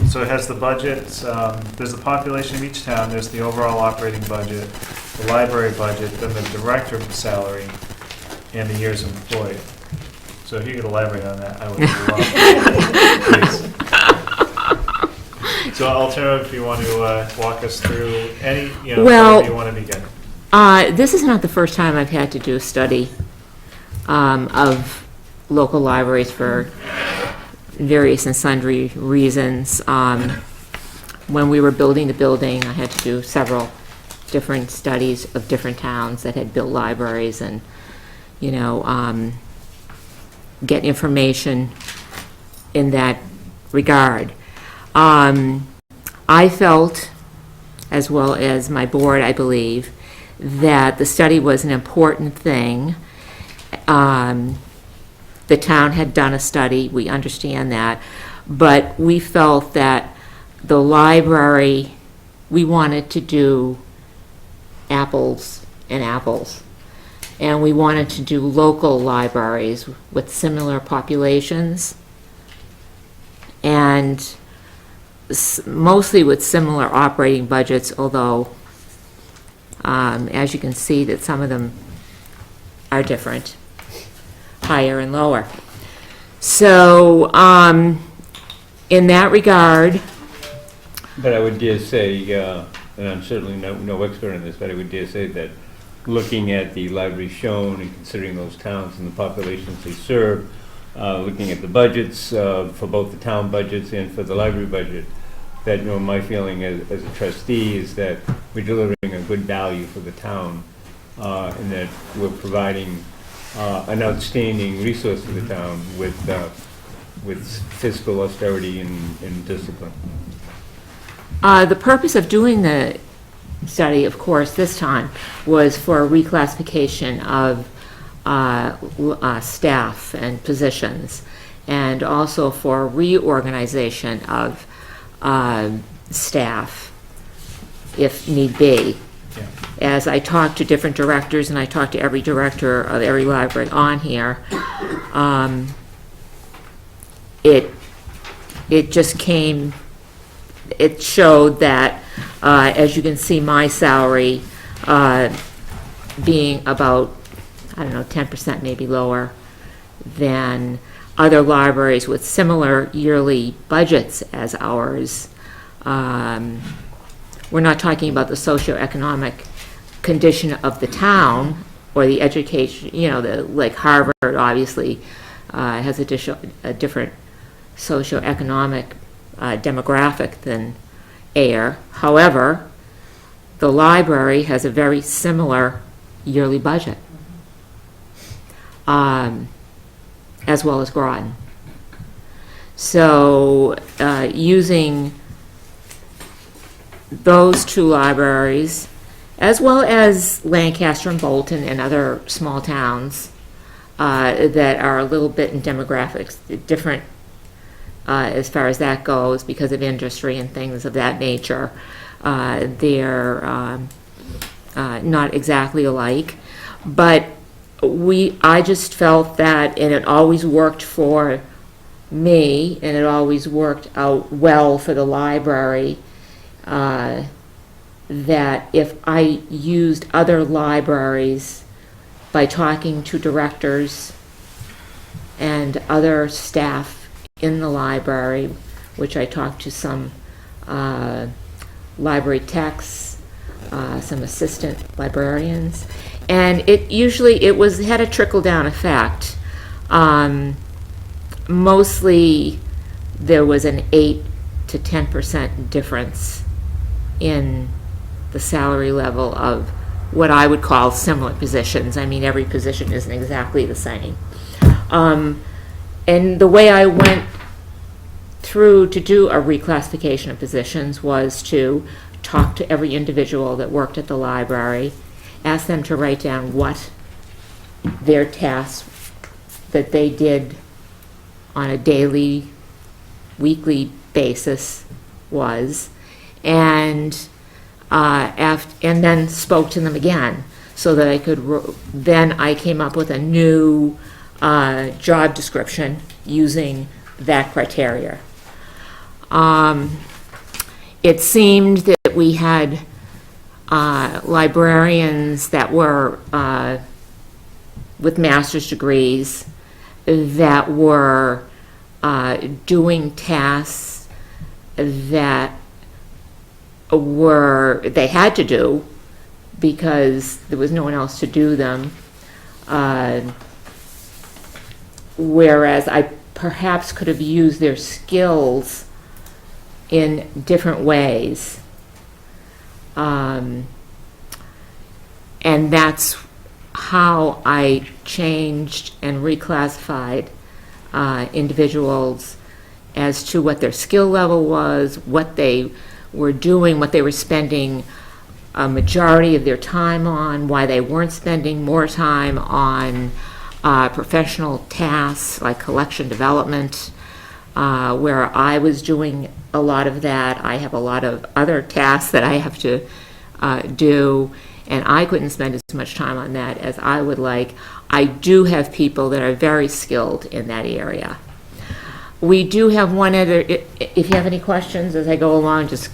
so it has the budgets, there's the population of each town, there's the overall operating budget, the library budget, then the director salary, and the years employed. So if you could elaborate on that, I would love it. Please. So I'll turn it if you want to walk us through any, Well, wherever you want to begin. This is not the first time I've had to do a study of local libraries for various and sundry reasons. When we were building the building, I had to do several different studies of different towns that had built libraries and, get information in that regard. I felt, as well as my board, I believe, that the study was an important thing. The town had done a study, we understand that, but we felt that the library, we wanted to do apples and apples. And we wanted to do local libraries with similar populations and mostly with similar operating budgets, although as you can see that some of them are different, higher and lower. So in that regard, But I would dare say, and I'm certainly no expert in this, but I would dare say that looking at the library shown and considering those towns and the populations they serve, looking at the budgets for both the town budgets and for the library budget, that, my feeling as a trustee is that we're delivering a good value for the town, and that we're providing an outstanding resource to the town with fiscal austerity and discipline. the purpose of doing the study, of course, this time, was for a reclassification of staff and positions, and also for reorganization of staff, if need be. Yeah. As I talked to different directors, and I talked to every director of every library on here, it just came, it showed that, as you can see, my salary being about, 10% maybe lower than other libraries with similar yearly budgets as ours. We're not talking about the socioeconomic condition of the town or the education, like Harvard obviously has a different socioeconomic demographic than Ayer. However, the library has a very similar yearly budget, as well as Groton. So using those two libraries, as well as Lancaster and Bolton and other small towns that are a little bit in demographics different as far as that goes because of industry and things of that nature. They're not exactly alike, but I just felt that, and it always worked for me, and it always worked out well for the library, that if I used other libraries by talking to directors and other staff in the library, which I talked to some library techs, some assistant librarians, and it had a trickle-down effect. Mostly there was an 8 to 10% difference in the salary level of what I would call similar positions. I mean, every position isn't exactly the same. And the way I went through to do a reclassification of positions was to talk to every individual that worked at the library, ask them to write down what their tasks that they did on a daily, weekly basis was, and then spoke to them again, so that I could. Then I came up with a new job description using that criteria. It seemed that we had librarians that were with master's degrees that were doing tasks that they had to do because there was no one else to do them, whereas I perhaps could have used their skills in different ways. And that's how I changed and reclassified individuals as to what their skill level was, what they were doing, what they were spending a majority of their time on, why they weren't spending more time on professional tasks like collection development, where I was doing a lot of that. I have a lot of other tasks that I have to do, and I couldn't spend as much time on that as I would like. I do have people that are very skilled in that area. We do have one other, if you have any questions as I go along, just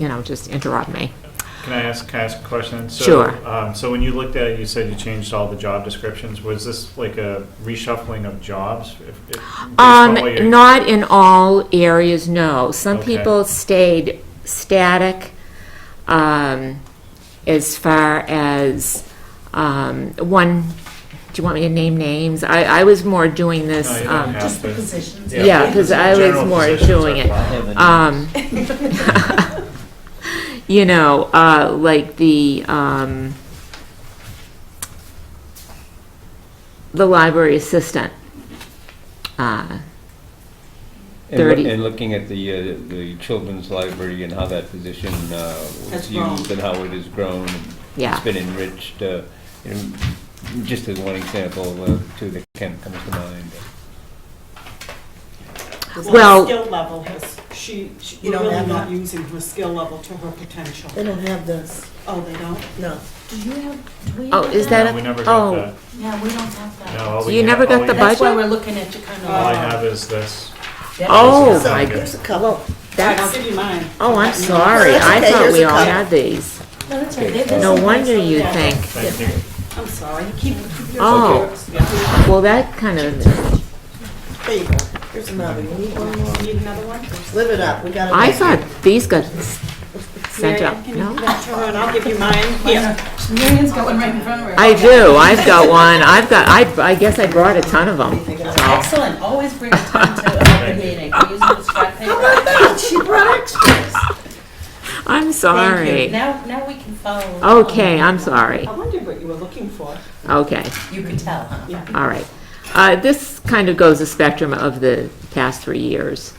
interrupt me. Can I ask a question? Sure. So when you looked at it, you said you changed all the job descriptions. Was this like a reshuffling of jobs? Based on what you're- Not in all areas, no. Some Okay. people stayed static, as far as, one, do you want me to name names? I was more doing this, No, you don't have Just the to. positions. yeah, because I was General more positions doing are it. fine. Like the library assistant. And 30. And looking at the children's library and how that position was Has grown. used and how it has grown. And Yeah. It's been enriched, just as one example, too, that comes to mind. Well- The skill level You we're don't really have not that? using her skill level to her potential. They don't have this, Oh, they don't? no. Do you have, do we Oh, have is that? that No, we never oh. got that. Yeah, we don't have that. No, all we You have- never all got we the have- That's why budget? we're looking at you kind of. All I have is this. Oh, This is my not God. Here's a couple. I'll That's, give you mine. oh, I'm sorry. That's I okay, thought here's we a all couple. had these. No, that's right. There's No some wonder nice you little- think. Thank you. I'm sorry, keep yours. Oh. Yeah. Well, that kind of, There you go. Here's another. You need one more? Need another one? Live it up, we got it. I thought these got sent Mary, out. can you No? give that to her, and I'll give you mine? Here. Marion's got one right in front of her. I do, I've got one, I guess I brought a ton of them. Excellent, always bring a ton to a meeting. We use the scrap paper. She brought extras. I'm Thank you. sorry. Now we can follow. Okay, I'm sorry. I wondered what you were looking for. Okay, You could tell, huh? Yeah. all right. This kind of goes the spectrum of the past 3 years.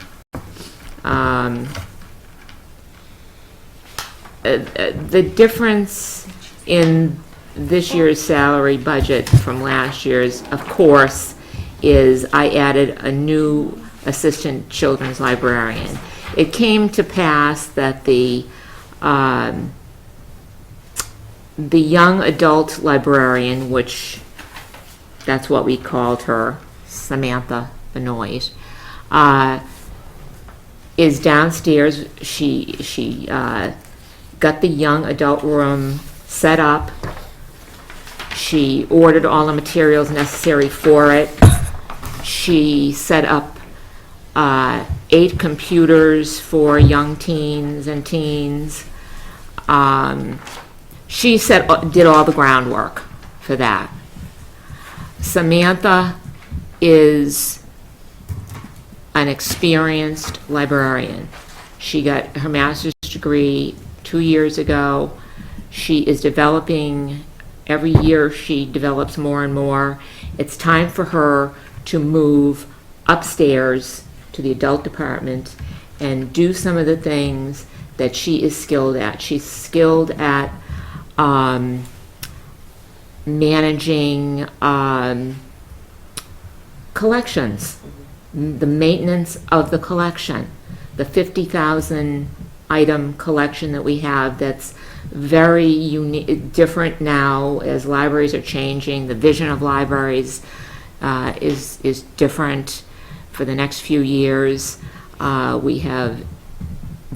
The difference in this year's salary budget from last year's, of course, is I added a new assistant children's librarian. It came to pass that the young adult librarian, which that's what we called her, Samantha Benoit, is downstairs. She got the young adult room set up. She ordered all the materials necessary for it. She set up 8 computers for young teens and teens. She did all the groundwork for that. Samantha is an experienced librarian. She got her master's degree 2 years ago. She is developing, every year she develops more and more. It's time for her to move upstairs to the adult department and do some of the things that she is skilled at. She's skilled at managing collections, the maintenance of the collection, the 50,000 item collection that we have that's very unique, different now as libraries are changing. The vision of libraries is different for the next few years. We have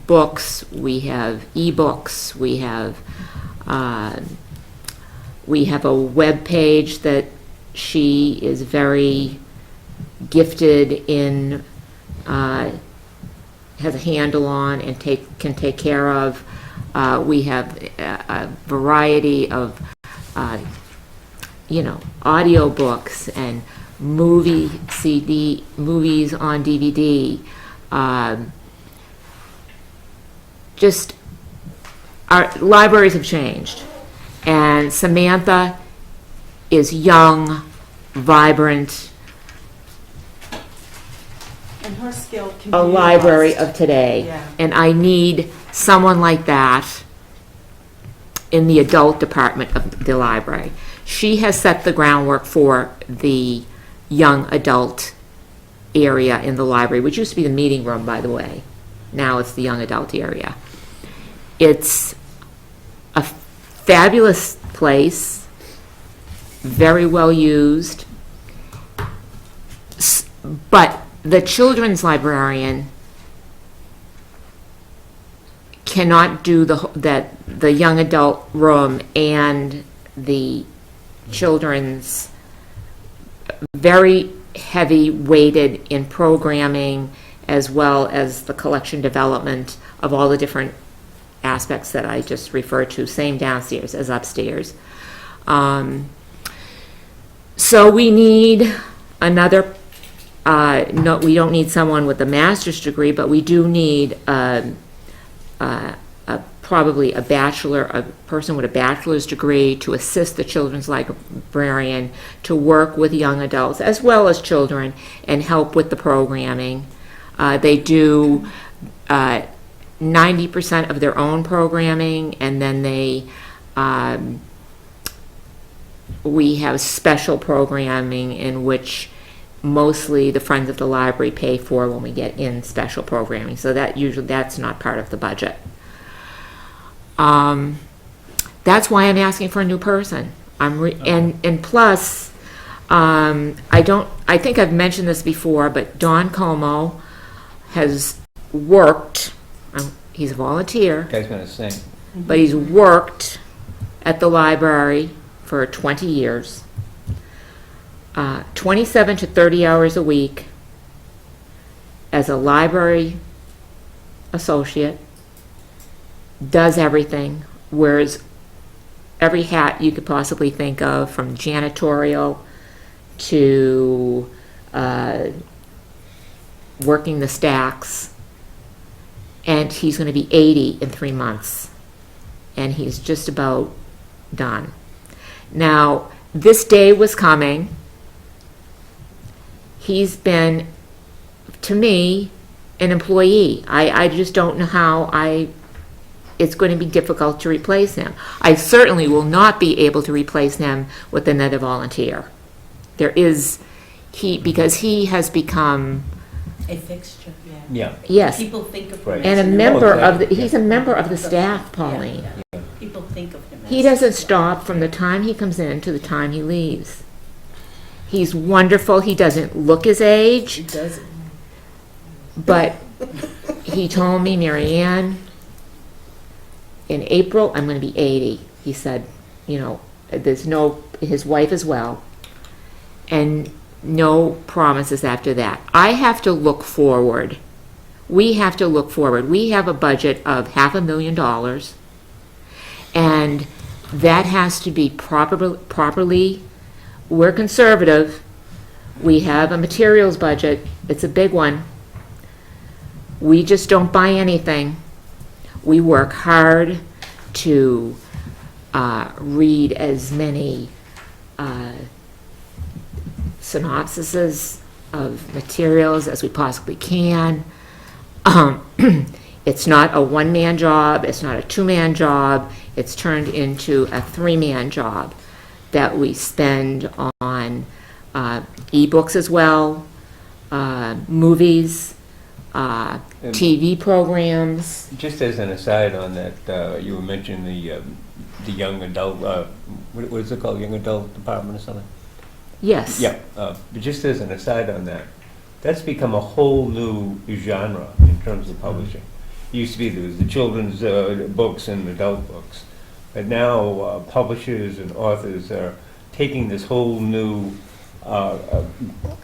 books, we have e-books, we have a web page that she is very gifted in, has a handle on and can take care of. We have a variety of, audio books and movies on DVD. Just, our libraries have changed. And Samantha is young, vibrant, And her skill can be a library utilized. of today. Yeah. And I need someone like that in the adult department of the library. She has set the groundwork for the young adult area in the library, which used to be the meeting room, by the way. Now it's the young adult area. It's a fabulous place, very well used, but the children's librarian cannot do the young adult room and the children's, very heavy weighted in programming as well as the collection development of all the different aspects that I just referred to, same downstairs as upstairs. So we need another, no, we don't need someone with a master's degree, but we do need probably a person with a bachelor's degree to assist the children's librarian to work with young adults as well as children and help with the programming. They do 90% of their own programming, and then we have special programming in which mostly the Friends of the Library pay for when we get in special programming. So that's not part of the budget. That's why I'm asking for a new person. And plus, I think I've mentioned this before, but Don Como has worked, he's a volunteer, Guy's gonna sing. but he's worked at the library for 20 years, 27 to 30 hours a week as a library associate, does everything, wears every hat you could possibly think of, from janitorial to working the stacks. And he's going to be 80 in 3 months. And he's just about done. Now, this day was coming. He's been, to me, an employee. I just don't know how it's going to be difficult to replace him. I certainly will not be able to replace him with another volunteer. Because he has become, A fixture, yeah. Yeah. yes, People think of him. Right. and a as member of the, exactly. he's a member of the staff, Pauline. Yeah. People think of him as. He doesn't stop from the time he comes in to the time he leaves. He's wonderful. He doesn't look his age, She does it. but he told me, Mary Ann, in April, I'm going to be 80. He said, there's no, his wife as well, and no promises after that. I have to look forward. We have to look forward. We have a budget of $500,000, and that has to be properly, we're conservative. We have a materials budget. It's a big one. We just don't buy anything. We work hard to read as many synopsises of materials as we possibly can. It's not a one-man job, it's not a two-man job, it's turned into a three-man job that we spend on ebooks as well, movies, TV programs. Just as an aside on that, you were mentioning the young adult, what is it called, young adult department or something? Yes. Yeah, but just as an aside on that, that's become a whole new genre in terms of publishing. It used to be there was the children's books and adult books, but now publishers and authors are taking this whole new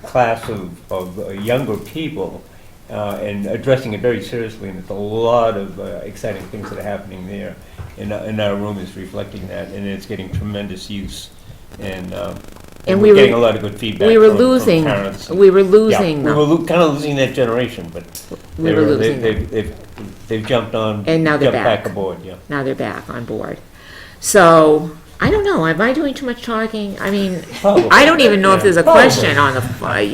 class of younger people and addressing it very seriously, and there's a lot of exciting things that are happening there, and our room is reflecting that, and it's getting tremendous use, and we we're were- getting a lot of good feedback We were from losing, parents. we were losing Yeah, we them. were kind of losing that generation, but We were losing them. they've jumped on, And now they're jumped back. back aboard, yeah. Now they're back on board. So, I don't know, am I doing too much talking? I mean, Probably. I don't even know if Yeah. there's a Probably. question on the,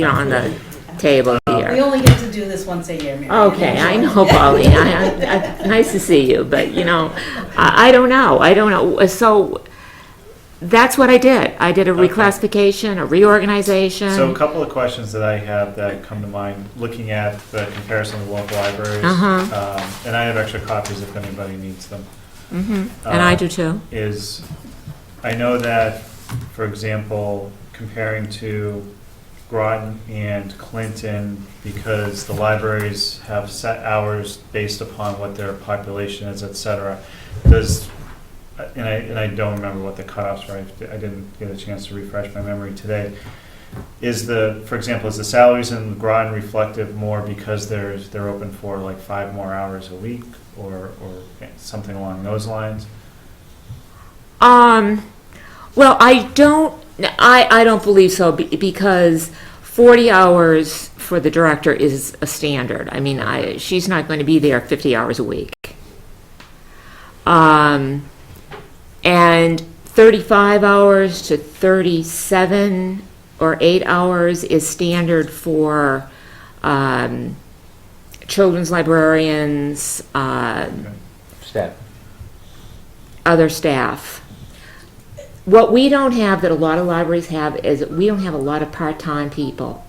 on the table We here. only get to do this once a year, Mary. Okay, I know, Pauline, nice to see you, but, I don't know. So, that's what I did. I did a Okay. reclassification, a reorganization. So a couple of questions that I have that come to mind, looking at the comparison of local libraries. Uh-huh. And I have extra copies if anybody needs them. Mhm, and I do too. Is, I know that, for example, comparing to Groton and Clinton, because the libraries have set hours based upon what their population is, et cetera, and I don't remember what the cutoffs were, I didn't get a chance to refresh my memory today. For example, is the salaries in Groton reflective more because they're open for like 5 more hours a week, or something along those lines? Well, I don't believe so, because 40 hours for the director is a standard. I mean, she's not going to be there 50 hours a week. And 35 hours to 37 or 8 hours is standard for children's librarians, Staff. other staff. What we don't have that a lot of libraries have is we don't have a lot of part-time people.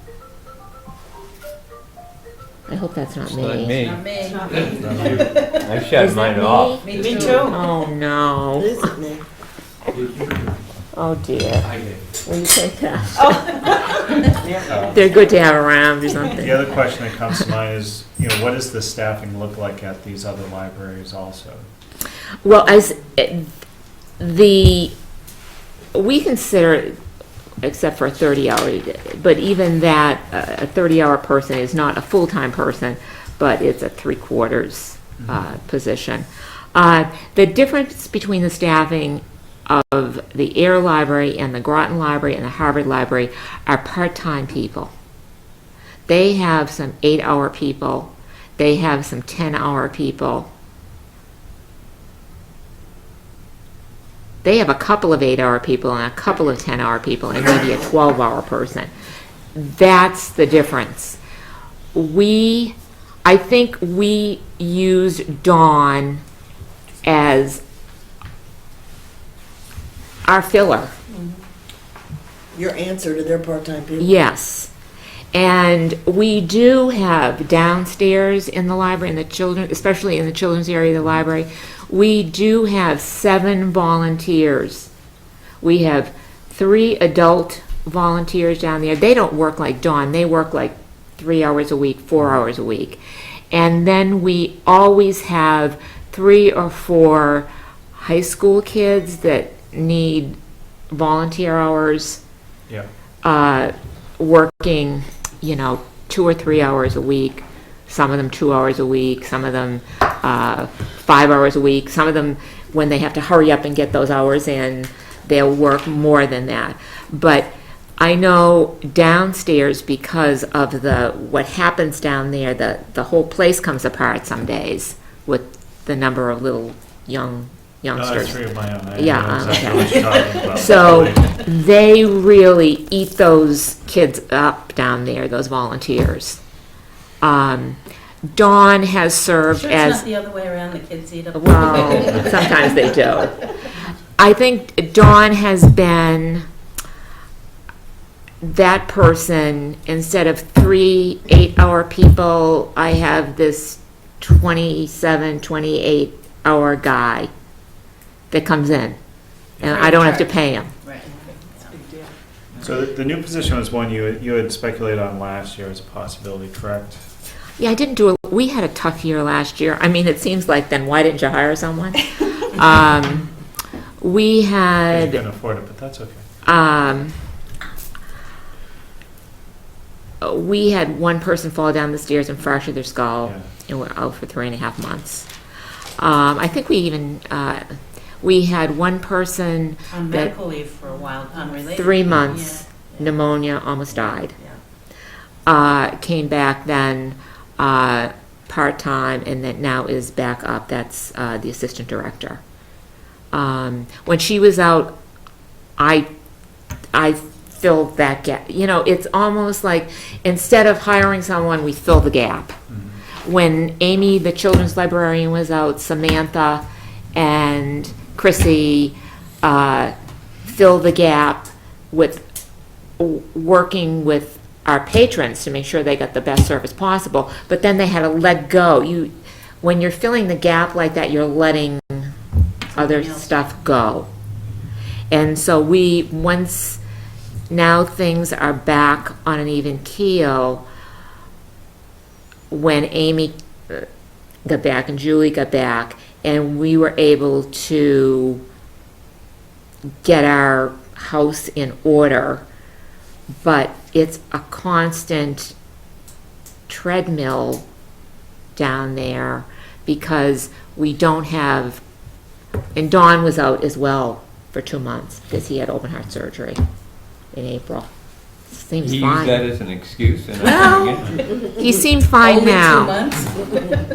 I hope that's not It's me. not me. Not me. Not me. I shut Is that mine me? off. Me Me too. too. Oh, no. Isn't it? Oh, dear. Will you take that? Yeah. They're good to have around or The something. other question that comes to mind is, what does the staffing look like at these other libraries also? Well, we consider, except for a 30-hour, but even that, a 30-hour person is not a full-time person, but it's a three-quarters position. The difference between the staffing of the Ayer Library and the Groton Library and the Harvard Library are part-time people. They have some 8-hour people. They have some 10-hour people. They have a couple of 8-hour people and a couple of 10-hour people and maybe a 12-hour person. That's the difference. I think we use Dawn as our filler. Your answer to their part-time people. Yes. And we do have downstairs in the library, in the children, especially in the children's area of the library, we do have 7 volunteers. We have 3 adult volunteers down there. They don't work like Dawn. They work like 3 hours a week, 4 hours a week. And then we always have 3 or 4 high school kids that need volunteer hours. Yeah. Working, 2 or 3 hours a week, some of them 2 hours a week, some of them 5 hours a week, some of them, when they have to hurry up and get those hours in, they'll work more than that. But I know downstairs, because of what happens down there, the whole place comes apart some days with the number of little youngsters. No, that's 3 of my own. I Yeah, know exactly okay. what you're talking about. So they really eat those kids up down there, those volunteers. Dawn has served Sure, it's as, not the other way around, the kids eat up. well, sometimes they do. I think Dawn has been that person. Instead of 3 8-hour people, I have this 27, 28-hour guy that comes in, and I don't have to pay him. Right. So the new position was one you had speculated on last year as a possibility, correct? Yeah, I didn't we had a tough year last year. I mean, it seems like, then why didn't you hire someone? We You had, couldn't afford it, but that's okay. we had one person fall down the stairs and fracture their skull, Yeah. and we're out for 3.5 months. I think we even, we had one person On that medical leave for a while, unrelated. 3 months, Yeah. pneumonia, almost died. Yeah. Came back then part-time, and that now is back up. That's the assistant director. When she was out, I filled that gap. It's almost like, instead of hiring someone, we fill the gap. When Amy, the children's librarian, was out, Samantha and Chrissy filled the gap with working with our patrons to make sure they got the best service possible, but then they had to let go. When you're filling the gap like that, you're letting other else. stuff go. And so once now things are back on an even keel, when Amy got back and Julie got back, and we were able to get our house in order, but it's a constant treadmill down there because we don't have, and Don was out as well for 2 months because he had open heart surgery in April. Seems He fine. used that as an excuse, and Well, I don't get it. He seemed fine Only now. 2 months?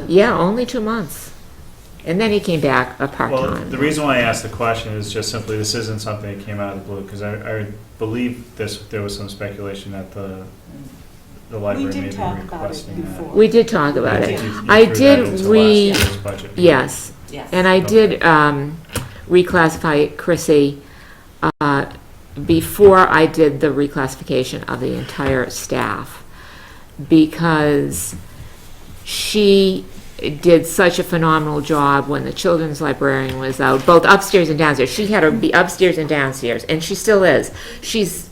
Yeah, only 2 months. And then he came back a Well, part-time. the reason why I asked the question is just simply, this isn't something that came out of the blue, because I believe there was some speculation that the library did may be talk about it requesting that. before. We did talk about I it. think you I threw that did into last year's budget. Yes, Yes. and I did reclassify Chrissy before I did the reclassification of the entire staff, because she did such a phenomenal job when the children's librarian was out, both upstairs and downstairs. She had to be upstairs and downstairs, and she still is. She's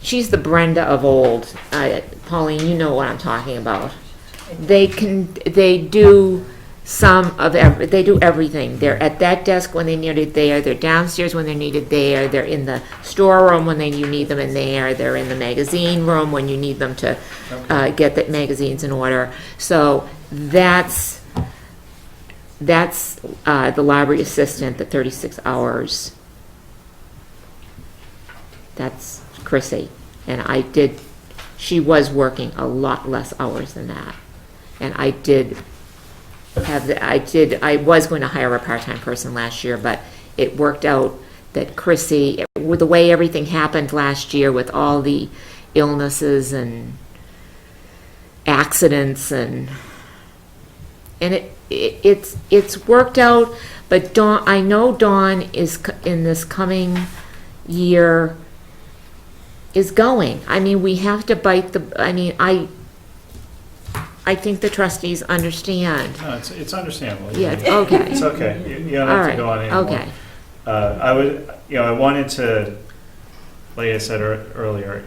the Brenda of old. Pauline, you know what I'm talking about. They do they do everything. They're at that desk when they need it there, they're downstairs when they're needed there, they're in the storeroom when you need them in there, they're in the magazine room when you need them to get the magazines in order. So that's the library assistant, the 36 hours. That's Chrissy. And she was working a lot less hours than that. And I was going to hire a part-time person last year, but it worked out that Chrissy, with the way everything happened last year with all the illnesses and accidents and it's worked out, but I know Dawn is in this coming year is going. I mean, we have to I think the trustees understand. No, it's understandable. Yeah, okay. It's okay. You don't All have right, to go on anymore. okay. I wanted to, like I said earlier,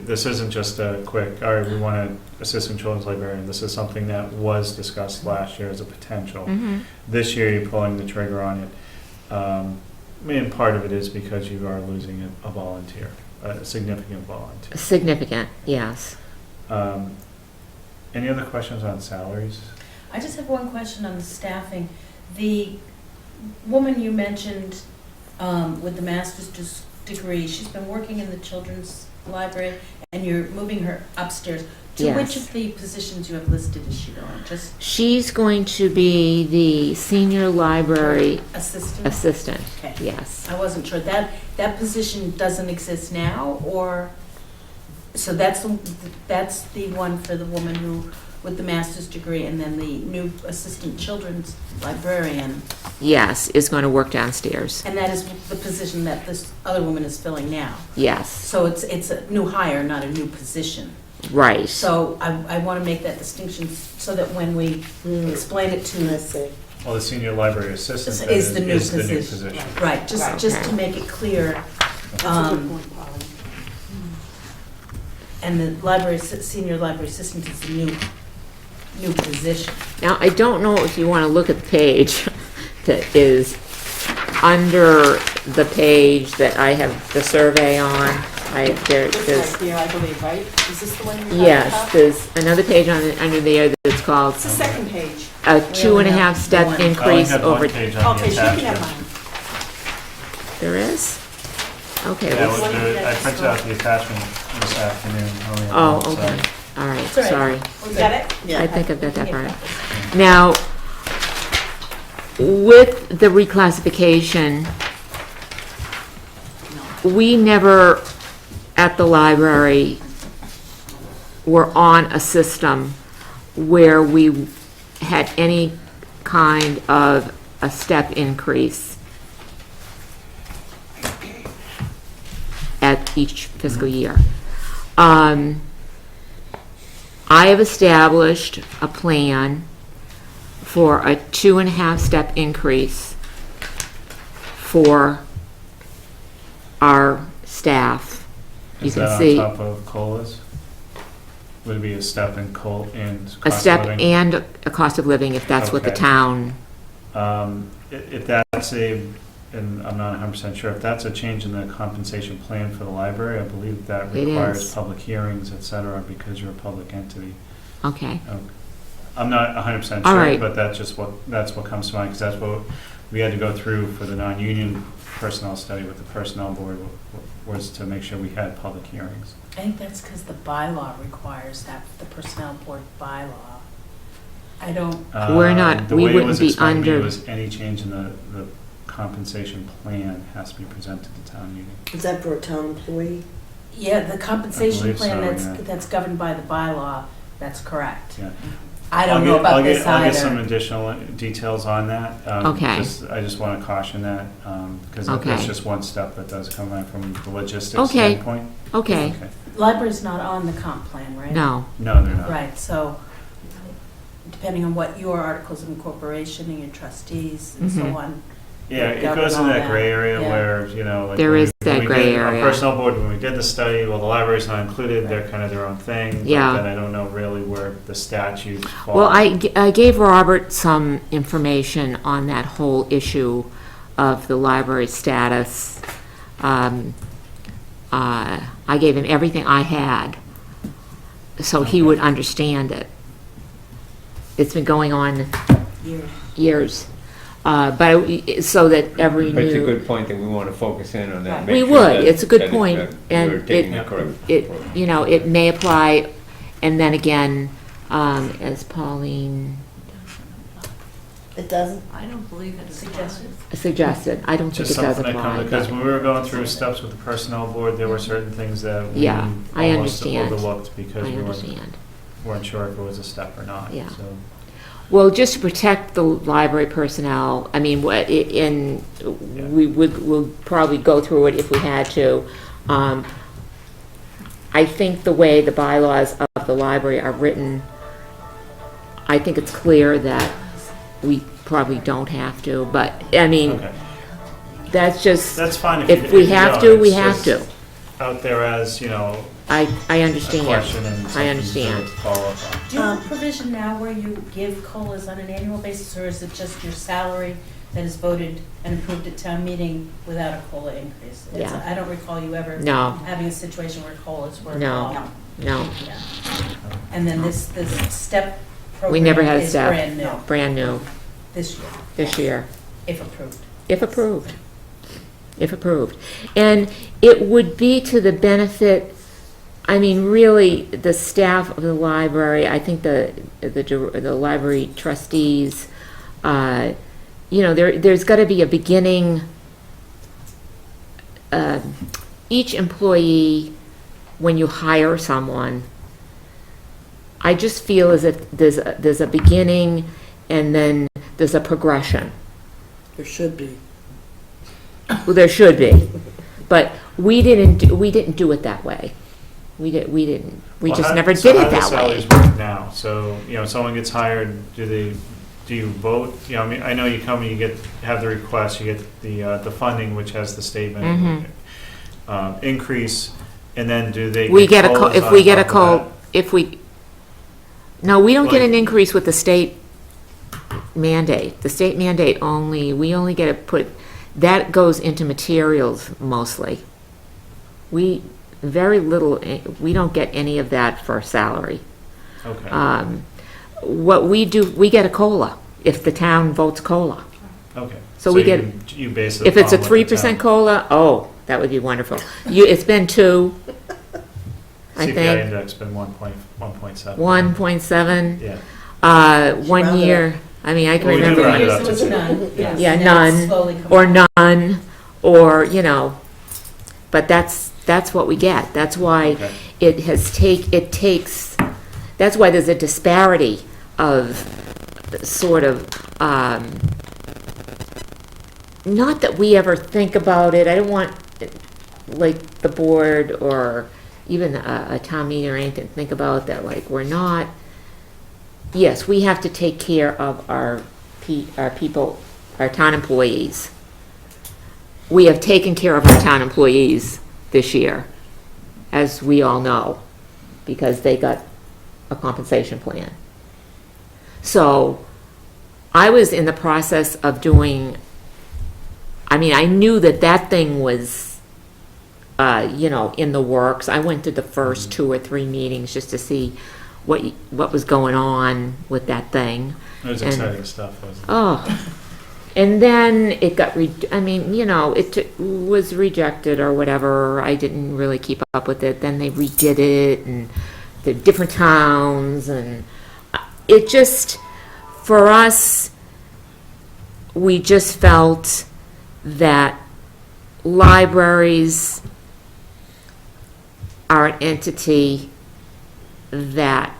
this isn't just a quick, all right, we want an assistant children's librarian. This is something that was discussed last year as a potential. Mhm. This year, you're pulling the trigger on it. And part of it is because you are losing a volunteer, a significant volunteer. Significant, yes. Any other questions on salaries? I just have one question on the staffing. The woman you mentioned with the master's degree, she's been working in the children's library, and you're moving her upstairs. To Yes. which of the positions you have listed is she going? Just She's going to be the senior library assistant? assistant, Okay. yes. I wasn't sure. That position doesn't exist now, or, so that's the one for the woman who, with the master's degree, and then the new assistant children's librarian, Yes, is going to work downstairs, and that is the position that this other woman is filling now. yes, So it's a new hire, not a new position. right. So I want to make that distinction so that when we explain it I to, see. Well, the senior library assistant then is the new is the new position. position. Right, just to Okay. make it clear. That's a good point, Polly. And the senior library assistant is the new position. Now, I don't know if you want to look at the page that is under the page that I have the survey on. There's, here, I believe, right? Is this the one you're talking yes, there's another page under there that's called It's the second page. a We only 2.5 have step one. I only increase have over. one page on the Okay, so you can attachment. have mine. There is? Okay. Yeah, let's- I printed out the attachment this afternoon. Only have Oh, one, so- okay, all right, It's all right. sorry. You got it? I think I've got that part. Now, with the reclassification, we never, at the library, were on a system where we had any kind of a step increase at each fiscal year. I have established a plan for a 2.5 step increase for our staff. You Is can that on see top of COLAs? Would it be a step in a cost step of living? and a cost of living if that's what the Okay. town, If that's and I'm not 100% sure, if that's a change in the compensation plan for the library, I believe that It requires is. public hearings, et cetera, because you're a public entity. okay. I'm not 100% All sure, right. but that's what comes to mind, because that's what we had to go through for the non-union personnel study with the personnel board, was to make sure we had public hearings. I think that's because the bylaw requires that, the personnel board bylaw. I don't, We're not- The we way it wouldn't was be explained to me under- was any change in the compensation plan has to be presented to town meeting. Is that for a town employee? yeah, the compensation believe plan so, yeah. that's governed by the bylaw, that's correct. Yeah. I don't know about this I'll get some either. additional details on that. Okay. I just want to caution that, because Okay. that's just one step that does come in from the logistics Okay. standpoint. Okay, Library's not on the comp plan, right? no, No, they're not. Right, so depending on what your articles of incorporation and your trustees and so Mhm. on, Yeah, it govern goes in all that gray area Yeah. where, you know, like. There when is we- when that we gray did- area. On personnel board, when we did the study, well, the library's not included, they're kind of their own thing. but Yeah. Then I don't know really where the statutes fall. Well, I gave Robert some information on that whole issue of the library status. I gave him everything I had, so he would understand it. It's been going on years, but so that every But it's a new. good point that we want to focus in on that. Right. make We sure would. that- It's a good that point, that and we're taking it- the correct It, approach. you know, it may apply, and then again, as Pauline It doesn't? I don't believe it's suggested. suggested, I don't think Just it does something that apply. comes, because when we were going through steps with the personnel board, there were certain things that we Yeah, I almost understand. overlooked because I we understand. weren't sure if it was a step or not, Yeah. so. Well, just to protect the library personnel, I mean, we'll probably go through it if we had to. I think the way the bylaws of the library are written, I think it's clear that we probably don't have to, but, I mean, Okay, that's just, that's fine if we have to, we have It's to. just Out there as, you know, I a understand. question and something I to understand. follow up on. Do you have a provision now where you give COLAs on an annual basis, or is it just your salary that is voted and approved at town meeting without a COLA increase? Yeah. I don't recall you ever No, having a situation where COLAs were No. involved. no, Yeah. And then this step program We never had a is step. brand new brand new this year, this year. if approved. If approved. If approved. And it would be to the benefit, I mean, really, the staff of the library, I think the library trustees, you know, there's got to be a beginning. Each employee, when you hire someone, I just feel as if there's a beginning and then there's a progression. There should be. Well, there should be, but we didn't do it that way. We didn't, we Well, just how- never so did how it do that way. salaries work now? So, you know, someone gets hired, do you vote? You know, I mean, I know you come and you have the request, you get the funding, which has the statement, increase, and then do they? We get a, COLAs if on we get a top of call, that? if we, no, we don't get Like- an increase with the state mandate. The state mandate only, we only get it put, that goes into materials mostly. We, very little, we don't get any of that for salary. Okay, What we do, we get a COLA if the town votes COLA. okay. So we you base it If it's a upon what the 3% town- COLA, oh, that would be wonderful. It's been 2, I CPI think, index been 1.7. 1.7. Yeah. 1 Round it year, I mean, I can Well, we do remember, round it when- up to So it's 2. none, yes. Yeah, And now it's none, slowly coming or up. none, or, you know, but that's what we get. That's why Okay. it takes, that's why there's a disparity of sort of, not that we ever think about it, I don't want, like, the board or even a town meeting or anything, to think about that, like, we're not, yes, we have to take care of our people, our town employees. We have taken care of our town employees this year, as we all know, because they got a compensation plan. So, I was in the process of doing, I mean, I knew that thing was, you know, in the works. I went to the first 2 or 3 meetings just to see what was going on with that thing. It was And- exciting stuff, wasn't it? Oh, and then it got, I mean, you know, was rejected or whatever. I didn't really keep up with it. Then they redid it, and the different towns, and it just, for us, we just felt that libraries are an entity that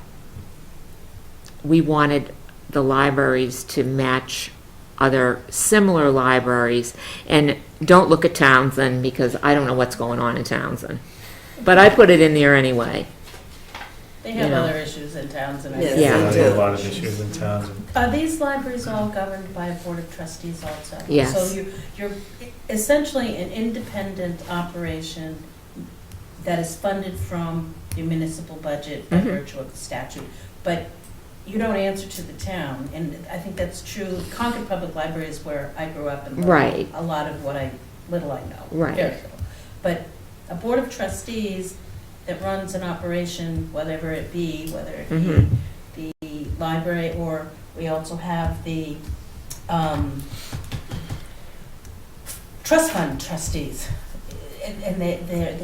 we wanted the libraries to match other similar libraries. And don't look at Townsend, because I don't know what's going on in Townsend. But I put it in there anyway. They have You know. other issues in towns and I Yes. guess. Yeah. They have a lot of issues in towns. Are these libraries all governed by a board of trustees also? Yes. So you're essentially an independent operation that is funded from your municipal budget by Mhm. virtue of the statute, but you don't answer to the town, and I think that's true. Concord Public Library is where I grew up and learned Right. a lot of what little I know. Right. Very little. But a board of trustees that runs an operation, whatever it be, whether it Mhm. be the library, or we also have the trust fund trustees, and they're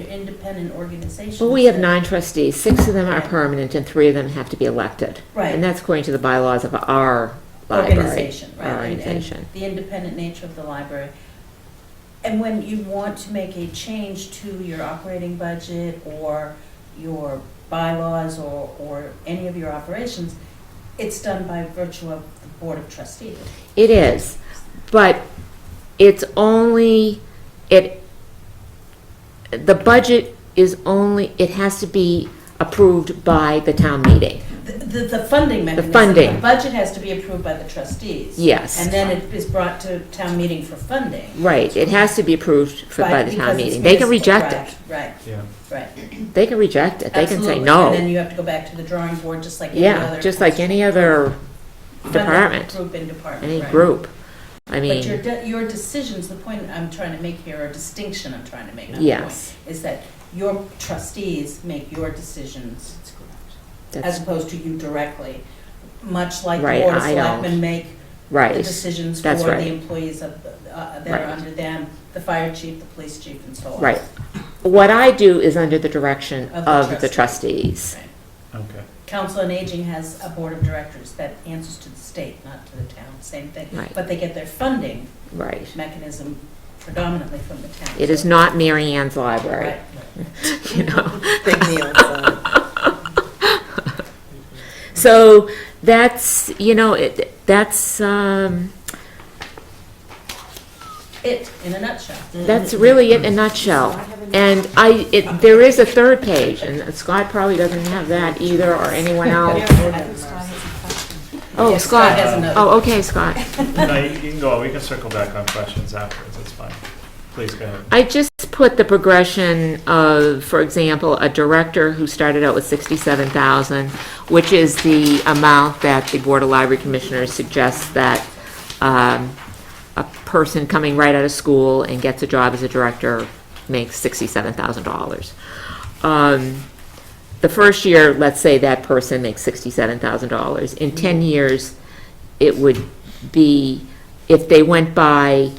independent organizations. Well, we have that- 9 trustees, 6 of them are Right. permanent and 3 of them have to be elected. Right. And that's according to the bylaws of our library. Organization, right, Our and organization. the independent nature of the library. And when you want to make a change to your operating budget or your bylaws or any of your operations, it's done by virtue of the Board of Trustees. It is, but it's only, the budget is only, it has to be approved by the town meeting. The funding mechanism. funding. The budget has to be approved by the trustees. Yes. And then it is brought to town meeting for funding. Right, it has to be approved by the because town it's meeting. They can municipal, reject right, it. Right, Yeah. right. They can reject it. They can say Absolutely. And then no. you have to go back to the drawing board, just like any Yeah, other. just like any other funding department, Group and department. any right. group. I But mean, your decisions, the point I'm trying to make here, or distinction I'm trying to make, not the Yes. point, is that your trustees make your decisions as that's opposed to you directly, much like the Right, board of I don't. selectmen make the right. decisions for That's the right. employees of, that Right. are under them, the fire chief, the police chief, and so on. Right. What I do is under the direction Of the of the trustees. Right. Okay. Council on Aging has a board of directors that answers to the state, not to the town, same thing. Right. But they get their funding Right. mechanism predominantly from the town. It is So- not Mary Ann's library, Right. you know. Big neon sign. So that's, you know, that's In a nutshell. that's really it in a nutshell. And there is a third page, and Scott probably doesn't have that either, or anyone else. Oh, Yes, Scott. Scott has another. Oh, okay, Scott. No, you can go, we can circle back on questions afterwards, that's fine. Please go ahead. I just put the progression of, for example, a director who started out with 67,000, which is the amount that the Board of Library Commissioners suggests that a person coming right out of school and gets a job as a director makes $67,000. The first year, let's say that person makes $67,000. In 10 years, it would be, if they went by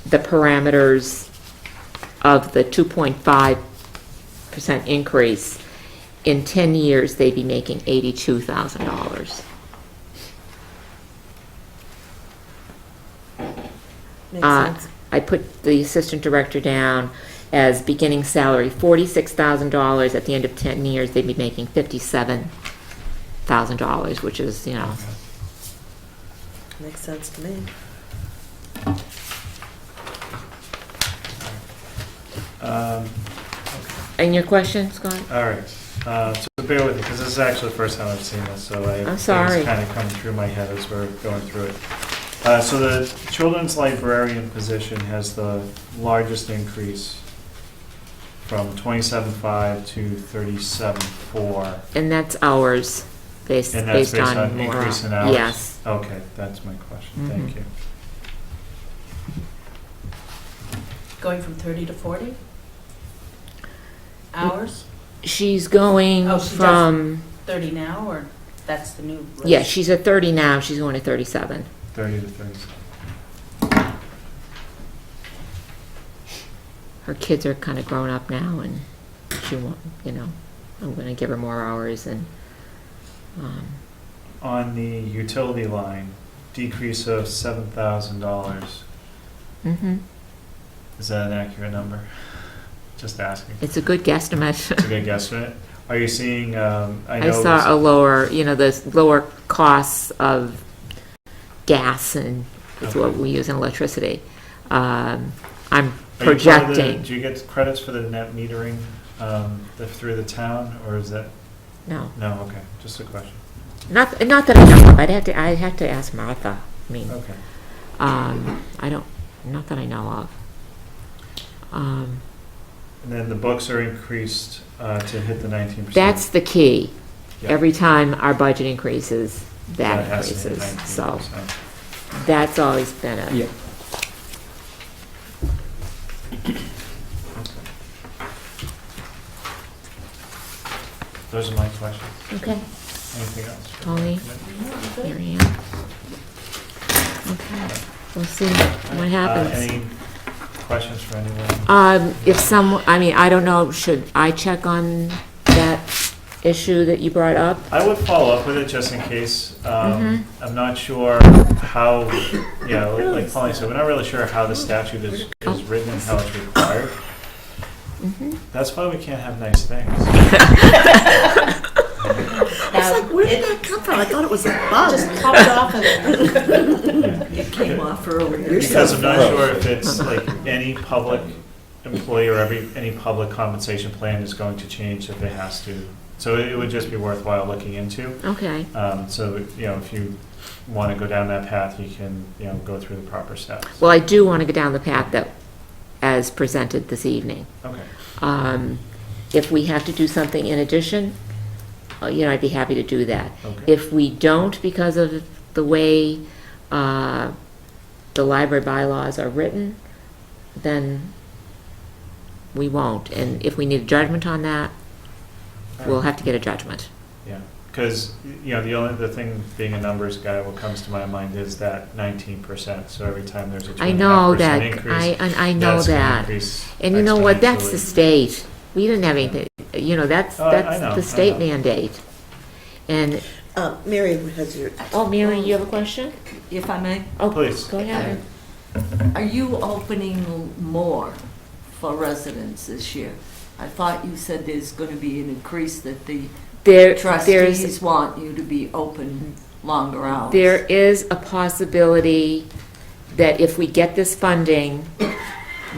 the parameters of the 2.5% increase, in 10 years, they'd be making $82,000. Makes Uh, sense. I put the assistant director down as beginning salary $46,000. At the end of 10 years, they'd be making $57,000, which is, you know, Makes sense to me. and your question, Scott? All right, so bear with me, because this is actually the first time I've seen this, so I have I'm sorry. things kind of coming through my head as we're going through it. So the children's librarian position has the largest increase from 27.5 to 37.4. And that's hours, based And that's based on on more. increase in hours? Yes. Okay, that's my question, thank Mhm. you. Going from 30 to 40 hours? She's going Oh, she does. from, 30 now, or that's the new list? yeah, she's at 30 now, she's going to 37. 30 to 37. Her kids are kind of grown up now, and she won't, you know, I'm going to give her more hours, and, On the utility line, decrease of $7,000, mhm. is that an accurate number? Just asking. It's a good guesstimate. It's a good guesstimate. Are you seeing, I I know. saw a lower, you know, the lower costs of gas and is what Okay. we use in electricity. I'm Are you part of the- projecting. Do you get credits for the net metering through the town, or is that No. No, okay, just a question. Not that I know of. I'd have to ask Martha. I mean, Okay. I don't, not that I know of. And then the books are increased to hit the 19%. That's the key. Yep. Every time our budget increases, that has to hit increases. So 19%. that's always been a. Yeah. Those are my questions. Okay. Anything else? Tony? Mary Ann? Okay, we'll see what happens. Any questions for anyone? If some, I mean, I don't know, should I check on that issue that you brought up? I would follow up with it just in case. I'm not sure how, like Pauline said, we're not really sure how the statute is written and how it's required. That's why we can't have nice things. Where did that come from? I thought it was a bug. Just popped off of there. It came off earlier. Because I'm not sure if it's like any public employee or any public compensation plan is going to change if it has to. So it would just be worthwhile looking into. Okay, So, if you want to go down that path, you can, go through the proper steps. well, I do want to go down the path that, as presented this evening. Okay. If we have to do something in addition, I'd be happy to do that. Okay. If we don't, because of the way the library bylaws are written, then we won't. And if we need a judgment on that, we'll have to get a judgment. Yeah, because, the thing, being a numbers guy, what comes to my mind is that 19%. So every time there's a 2.5% I know that, increase, I know that's gonna that. increase And you know what, that's the exponentially. state. We didn't have anything, that's I know, the state I know. mandate. And, Mary has your, Mary, you have a question? If I may, Oh, Please. go ahead. are you opening more for residents this year? I thought you said there's going to be an increase, that the There's, trustees want you to be open longer hours. there is a possibility that if we get this funding,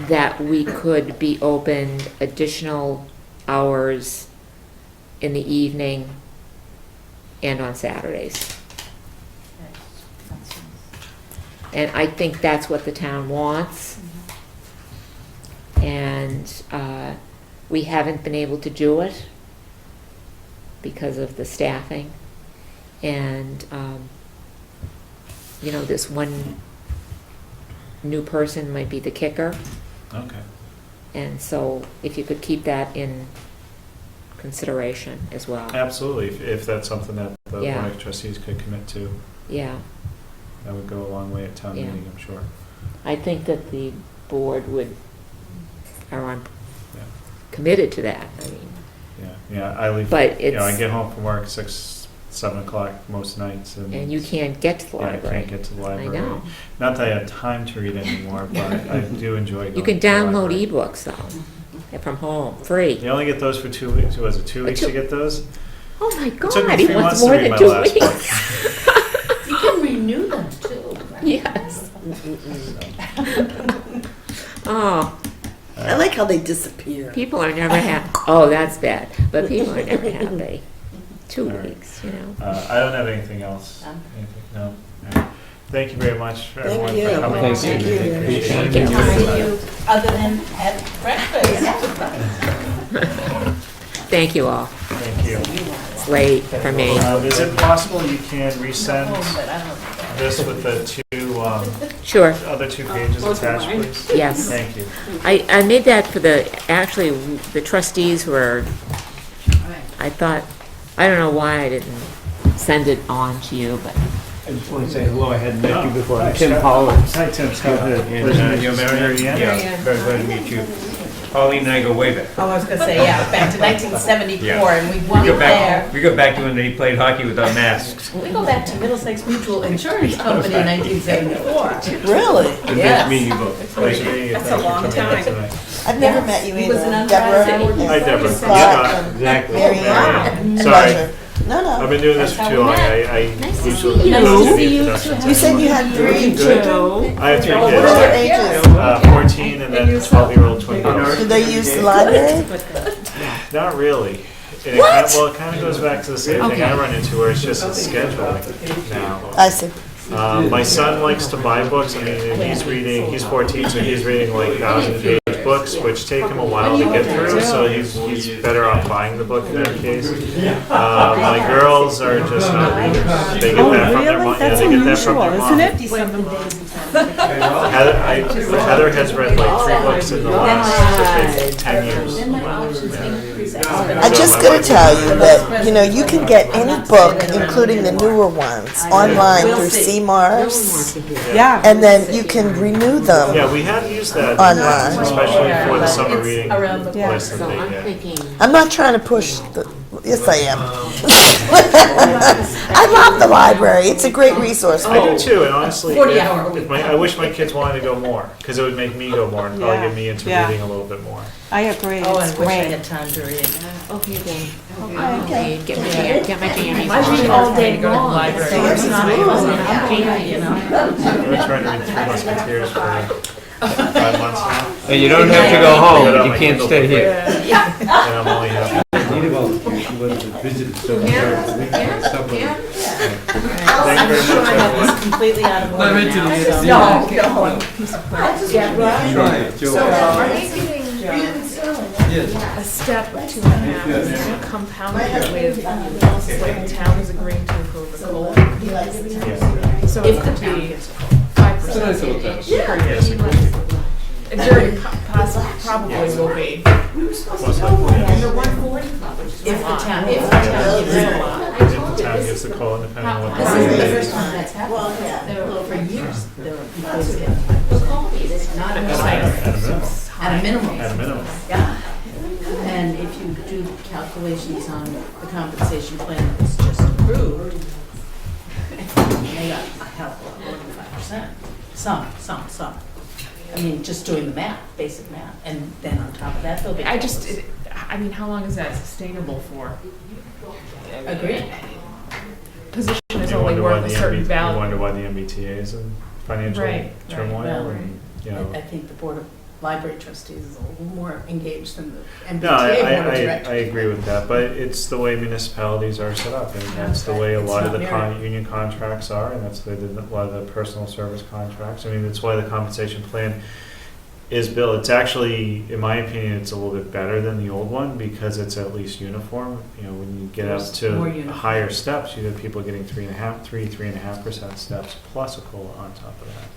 that we could be open additional hours in the evening and on Saturdays. And I think that's what the town wants. And we haven't been able to do it because of the staffing. And, this one new person might be the kicker. Okay. And so if you could keep that in consideration as well. Absolutely. If that's something that the Yeah. Board of Trustees could commit to, Yeah, that would go a long way at town Yeah. meeting, I'm sure. I think that the board are Yeah. committed to that. I mean, Yeah, I leave, but I it's, get home from work 6, 7 o'clock most nights. and you can't get to the Yeah, I library. can't get to the I library. know. Not that I have time to read anymore, but I do enjoy going You can to the download library. ebooks though, from home, free. You only get those for 2 weeks. Was it 2 weeks to get those? Oh my took me God, he 3 wants months to more read than my 2 last weeks. You can renew them too. right? Yes. Oh, I like how they disappear. people are never happy. Oh, that's bad. But people are never happy. 2 All right. weeks, you know. I don't have anything else. Anything? No. All right. Thank you very much for Thank everyone you. for coming. Thank you. Appreciate Can it. I see you other than at breakfast? Thank you all. Thank you. It's late for me. Is it possible you can resend But I don't. this with the Sure, other 2 pages attached, please? yes. Thank you. I made that for actually, the trustees were, I thought, I don't know why I didn't send it on to you, but I just want to say hello, I hadn't met you before, Hi, I'm Tim Scott. Hollins. Hi, Tim. Scott. And Pleasure to meet you're you. Mary Ann? Yeah, very glad to meet you. Pauline and I go way back. Oh, I was gonna say, yeah, back to 1974, Yeah. and we We won go there. back, we go back to when they played hockey without masks. We go back to Middlesex Mutual Insurance Company in 1974. Really? Good Yes. meeting you both. Pleasure meeting you. That's Thank a you for long coming in time. tonight. I've never met you He was an either. Deborah. undergraduate. Hi, Deborah. Scott. Scott. Exactly. Mary Ann. Sorry. Pleasure. No, I've no. been doing this That's for how too we long. met. I Nice to usually see you. don't Nice do to the see you, introductions. You said you had 3 children. I have 3 What were their kids. ages? 14 and then 12-year-old twin girls. Do they use the library? Not really. And well, it kind of goes back to the same thing I run into, where it's just a scheduling now. I see. My son likes to buy books. I mean, he's 14, so he's reading like 1,000-page books, which take him a while to get through, so he's better off buying the book in that case. My girls are just not readers. They get that from their mom. Yeah, they get that from their mom. Heather has read like 3 books in the last 10 years. I'm just gonna tell you that, you can get any book, including the newer ones, online through CMARS, and then you can renew them. Yeah, we have used that Online. especially for the summer reading list that So they I'm get. thinking, I'm not trying to push yes, I am. I love the library. It's a great resource. I do too, and honestly, 40-hour I wish my kids wanted to go more, because it would make me go more and probably get me into reading a little bit more. I agree. Oh, I It's wish I great. had time to read. okay, then, okay, get my jammies. I read all day Go to the long. library. It's not You know? I've been trying to read Three Musketeers for 5 months now, And you don't have to go home, but you can't stay here. and I'm only happy. Thank you very much, everyone. Completely out of order now. A step or 2.5, compounded with what the town is agreeing to approve a goal. So If it the could town be gets a 5% Yes, It very probably will be. If the town gives a lot. if the town gives the call, depending on what This is the the first time that's happened. For years, there were employees getting not a at at a minimum. a minimum. Yeah. And if you do calculations on the compensation plan that was just approved, they got a hell of a lot more than 5%. Some. I mean, just doing the math, basic math, and then on top of that, they'll be. I mean, how long is that sustainable for? Agreed. Position is You only wonder why worth a the certain you value. wonder why the MBTA is in financial Right, turmoil, Well, and, you know. I think the Board of Library Trustees is a little more engaged than the No, MBTA Board of Directors. I agree with that, but it's the way municipalities are set up, and that's the way a lot of the union contracts are, and that's the way a lot of the personal service contracts. I mean, that's why the compensation plan is built. It's actually, in my opinion, it's a little bit better than the old one, because it's at least uniform. You know, when you get up There's more to uniform. higher steps, you have people getting 3.5% steps plus a COLA on top of that.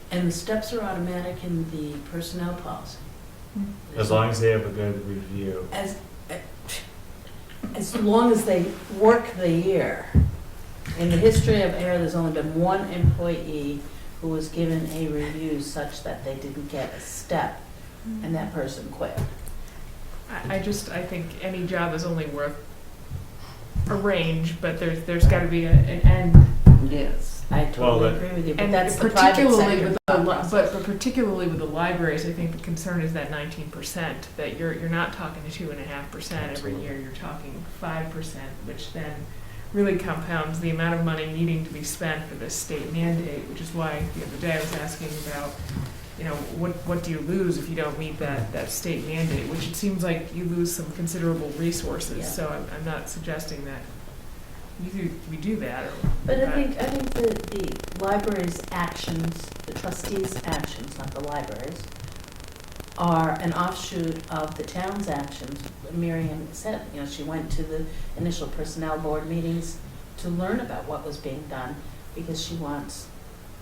And the steps are automatic in the personnel policy. As long as they have a good review. As long as they work the year. In the history of Ayer, there's only been one employee who was given a review such that they didn't get a step, and that person quit. I think any job is only worth a range, but there's got to be an end. Yes. I totally agree with you, but And that's the private particularly sector with thought process. but particularly with the libraries, I think the concern is that 19%, that you're not talking to 2.5% every year, you're talking 5%, which then really compounds the amount of money needing to be spent for this state mandate, which is why the other day I was asking about, what do you lose if you don't meet that state mandate, which it seems like you lose some considerable resources, Yeah. so I'm not suggesting that we do that. But I think the library's actions, the trustees' actions, not the library's, are an offshoot of the town's actions. Miriam said, she went to the initial personnel board meetings to learn about what was being done, because she wants,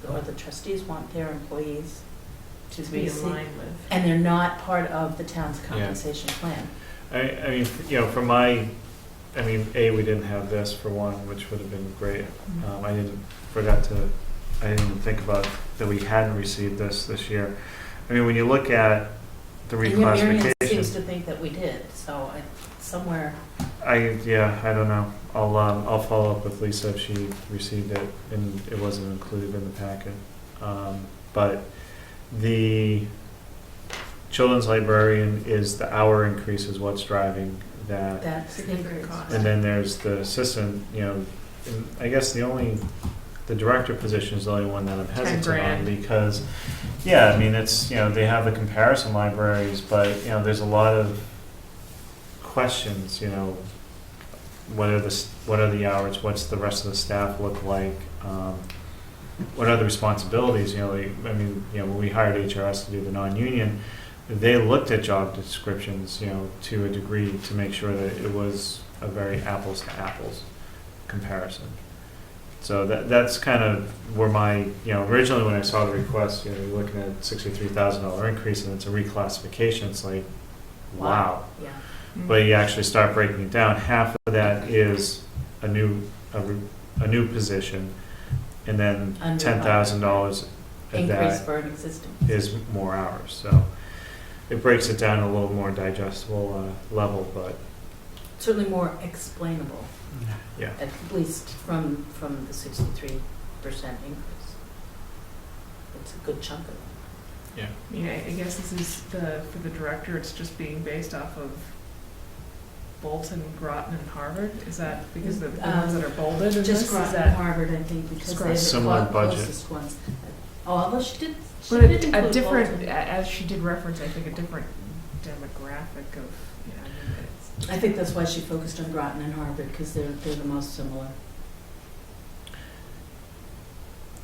or the trustees want their employees to To be receive- aligned with. and they're not part of the town's compensation plan. I mean, we didn't have this for one, which would have been great. I didn't even think about that we hadn't received this year. I mean, when you look at the And yet Miriam seems reclassification, to think that we did, so somewhere. I don't know. I'll follow up with Lisa if she received it and it wasn't included in the packet. But the children's librarian is the hour increase is what's driving that. That's Significant cost. And then there's the assistant, and I guess the director position is the only one that I'm hesitant on, because, I mean, it's, they have the comparison libraries, but, there's a lot of questions, what are the hours, what's the rest of the staff look like? What are the responsibilities, when we hired HRS to do the non-union, they looked at job descriptions, to a degree to make sure that it was a very apples to apples comparison. So that's kind of where my, originally when I saw the request, you're looking at $63,000 increase and it's a reclassification, it's like, wow. Yeah. But you actually start breaking it down, half of that is a new position, and then Under $10,000 of Increase that for an existing. is more hours, so it breaks it down a little more digestible level, but Certainly more explainable, yeah. at least from the 63% increase. It's a good chunk of it. Yeah. I mean, I guess this is for the director, it's just being based off of Bolton, Groton, and Harvard? Is that because the ones that are bolded in this? Just Is Groton that- and Harvard, I think, because they're the Similar budget. closest ones. Oh, although she did But a include different, Bolton. as she did reference, I think, a different demographic of, I mean, it's. I think that's why she focused on Groton and Harvard, because they're the most similar.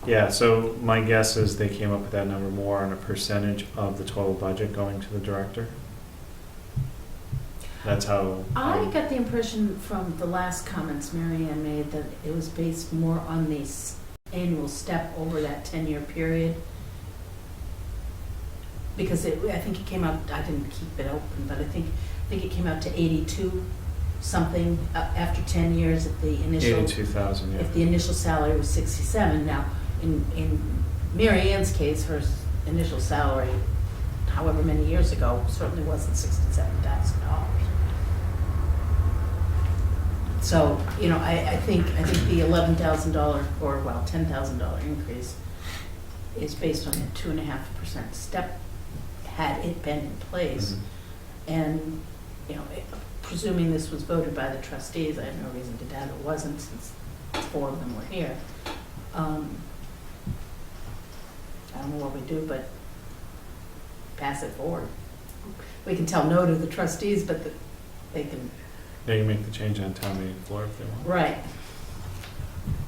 Yeah, so my guess is they came up with that number more on a percentage of the total budget going to the director. That's how. I got the impression from the last comments Mary Ann made that it was based more on the annual step over that 10-year period. Because I think it came out, I didn't keep it open, but I think it came out to 82 something after 10 years if the initial. 82,000, yeah. If the initial salary was 67. Now, in Mary Ann's case, her initial salary, however many years ago, certainly wasn't $67,000. So, I think the $11,000 or, $10,000 increase is based on a 2.5% step, had it been in place. Mhm. And, presuming this was voted by the trustees, I have no reason to doubt it wasn't, since 4 of them were here. I don't know what we do, but pass it forward. We can tell no to the trustees, but they can, They can make the change on town meeting floor if they want. right.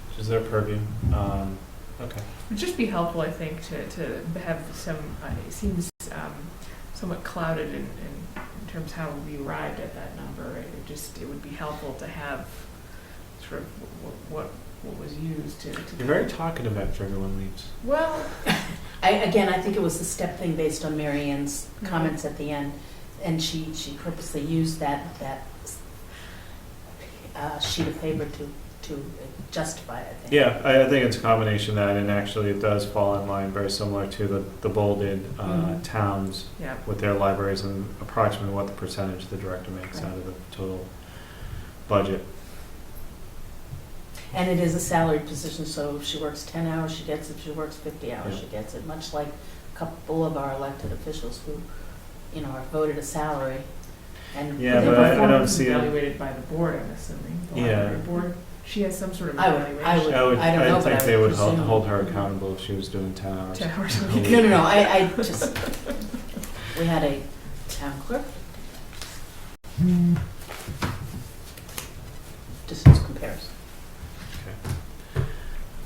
Which is their purview. Okay. It'd just be helpful, I think, to have some, it seems somewhat clouded in terms of how we arrived at that number. It would be helpful to have sort of what was used to. You're very talkative after everyone leaves. Well, I think it was the step thing based on Mary Ann's comments at the end, and she purposely used that sheet of paper to justify it, I think. Yeah, I think it's a combination of that, and actually it does fall in line very similar to the bolded Mhm. towns yeah. with their libraries and approximately what the percentage the director makes out of the total budget. And it is a salaried position, so if she works 10 hours, she gets it. If she works 50 hours, Yeah. she gets it. Much like a couple of our elected officials who, are voted a salary. And Yeah, Their but I don't performance is see it. evaluated by the board, I'm assuming. The Yeah. library board. She has some sort of I would- evaluation. I would- I don't know, but think I they would presume- hold her accountable if she was doing 10 hours. 10 hours a a week. week. No, I just, we had a town clerk. Just as comparison.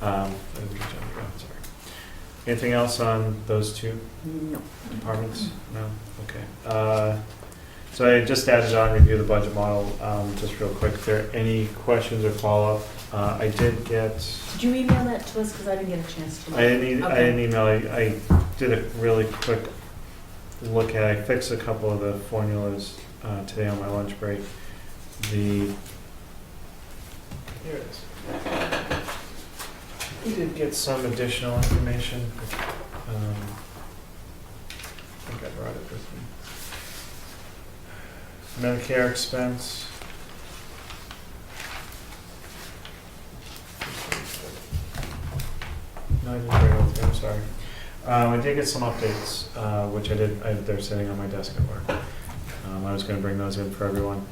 Sorry. Anything else on those two No. departments? No? Okay. So I just added on review the budget model, just real quick. If there are any questions or follow-up, I did get, Did you email that to us? Because I didn't get a chance to. I didn't Okay. email, I did a really quick look at, I fixed a couple of the formulas today on my lunch break. Here it is. We did get some additional information. I think I brought it with me. Medicare expense. No, I didn't bring it with me, I'm sorry. I did get some updates, which they're sitting on my desk at work. I was gonna bring those in for everyone.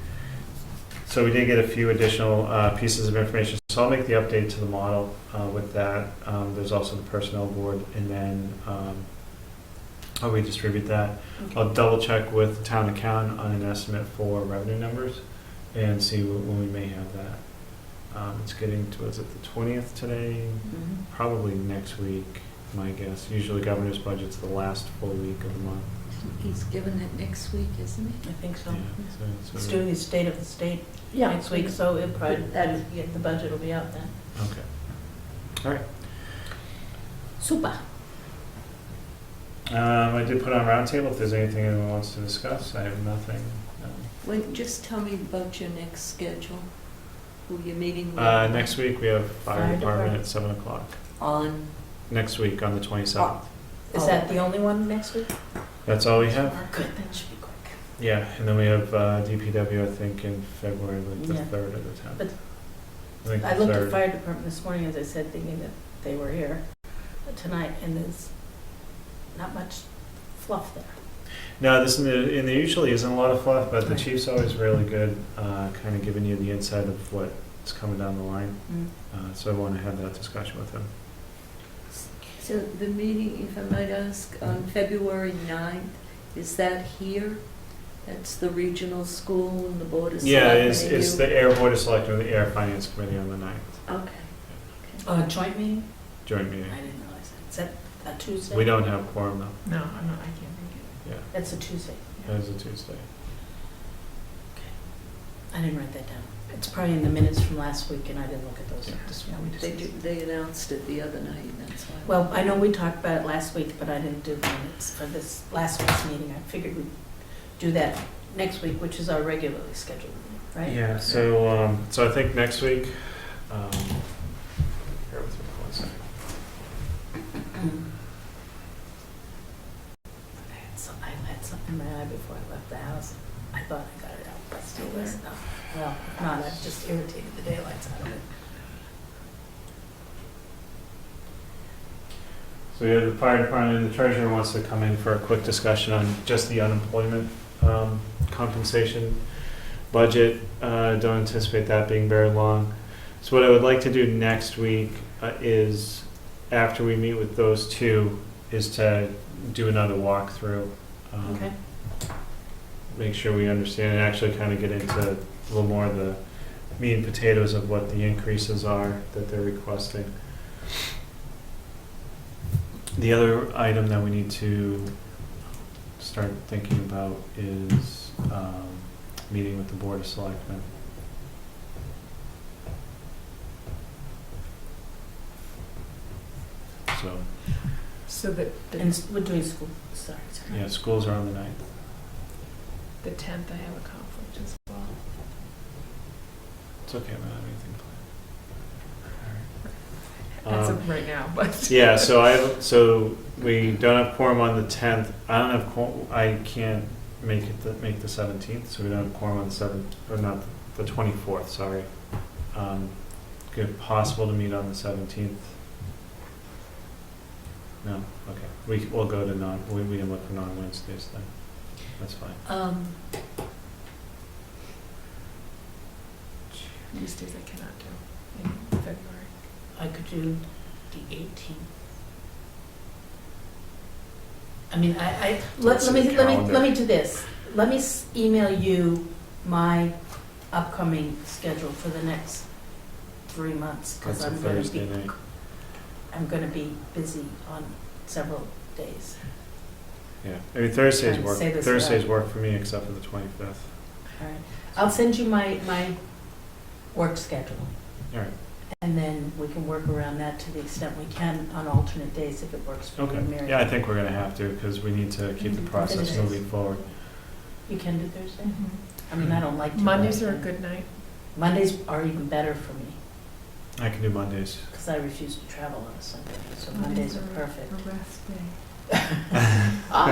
So we did get a few additional pieces of information. So I'll make the update to the model with that. There's also the personnel board, and then I'll redistribute that. I'll double check with town accountant on an estimate for revenue numbers and see when we may have that. It's getting to, is it the 20th today? Probably next week, my guess. Usually governor's budget's the last full week of the month. He's giving it next week, isn't he? I think so. Yeah, It's so, doing the state of the state next week, so it probably, the budget will be out then. okay. All right. Super. I did put on roundtable if there's anything anyone wants to discuss. I have nothing. Wait, just tell me about your next schedule. Who you're meeting with? Next week we have fire department at 7 o'clock. On, Next week on the 27th. Is that the only one next week? That's all we have. Good, that should be quick. Yeah, and then we have DPW, I think, in February, like the Yeah. 3rd or the 10th. But I think I the looked at 3rd. the fire department this morning, as I said, thinking that they were here tonight, and there's not much fluff there. No, this and there usually isn't a lot of fluff, but the Right. chief's always really good, kind of giving you the insight of what's coming down the line. So I want to have that discussion with him. so the meeting, if I might ask, on February 9th, is that here? That's the regional school and the board of Yeah, selectmen it's, and it's you? the Air Board of Selectmen and the Air Finance Committee on the 9th, Okay. Joint meeting? joint I meeting. didn't realize that. Is that a Tuesday? We don't have quorum though. No, I'm not, I can't make Yeah, That's a Tuesday. that is a Tuesday. I didn't write that down. It's probably in the minutes from last week, and I didn't look at those this Yeah, we morning. just- They announced it the other night, that's why. Well, I know we talked about it last week, but I didn't do the minutes for this last week's meeting. I figured we'd do that next week, which is our regularly scheduled meeting, right? Yeah, so I think next week, bear with me for 1 second. I had something in my eye before I left the house. I thought I got it out, but still was not. Well, if not, I've just irritated the daylights out of it. So we have the fire department and the treasurer wants to come in for a quick discussion on just the unemployment compensation budget. Don't anticipate that being very long. So what I would like to do next week is, after we meet with those two, is to do another walkthrough. Okay. Make sure we understand and actually kind of get into a little more of the meat and potatoes of what the increases are that they're requesting. The other item that we need to start thinking about is meeting with the Board of Selectmen. So And we're doing school, sorry. Yeah, schools are on the 9th. the 10th, I have a conflict as well. It's okay, I don't have anything planned. As of right now, but. Yeah, so we don't have quorum on the 10th. I can't make the 17th, so we don't have quorum on the 7th, or not, the 24th, sorry. Good, possible to meet on the 17th? No? Okay. We'll go to we can look for non-Wednesdays then. That's fine. Tuesdays I cannot do in February. I could do the 18th. I mean, let me do this. Let me email you my upcoming schedule for the next 3 months, because That's a Thursday night. I'm gonna be busy on several days. Yeah, I mean, Thursdays Trying to work. say this Thursdays right. work for me except for the 25th. All right. I'll send you my work schedule, All right. and then we can work around that to the extent we can on alternate days if it works for you Okay. and Mary. Yeah, I think we're gonna have to, because we need to keep the process Thursdays. moving forward. You can do Thursday? I mean, I don't like to. Mondays but I are a can. good night. Mondays are even better for me, I can do Mondays. because I refuse to travel on a Sunday, so Mondays are perfect. A rest day.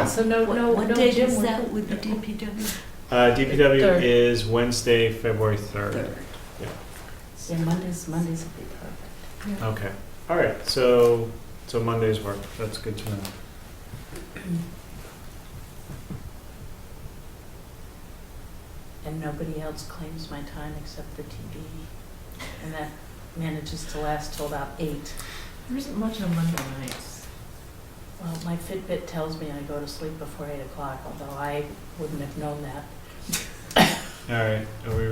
So no What date gym is work. that with the DPW? DPW Third. is Wednesday, February 3rd. Yeah, Mondays will be perfect. Okay. All right. So Mondays work. That's good to know. And nobody else claims my time except the TV, and that manages to last till about 8. There isn't much on Monday nights. Well, my Fitbit tells me I go to sleep before 8 o'clock, although I wouldn't have known that. All right, do we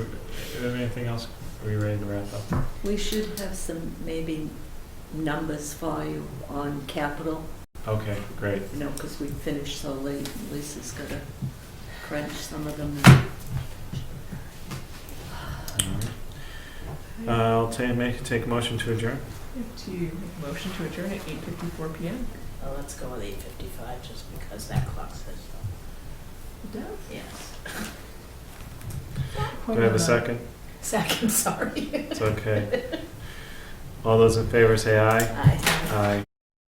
have anything else? Are we ready to wrap up? We should have some maybe numbers for you on capital, Okay, great. you know, because we finished so late. Lisa's got to crunch some of them. I'll take a motion to adjourn. To make a motion to adjourn at 8:54 PM. Well, let's go with 8:55, just because that clock says so. It does? Yes. Do I have a second? Second, sorry. It's okay. All those in favor say aye. Aye. Aye.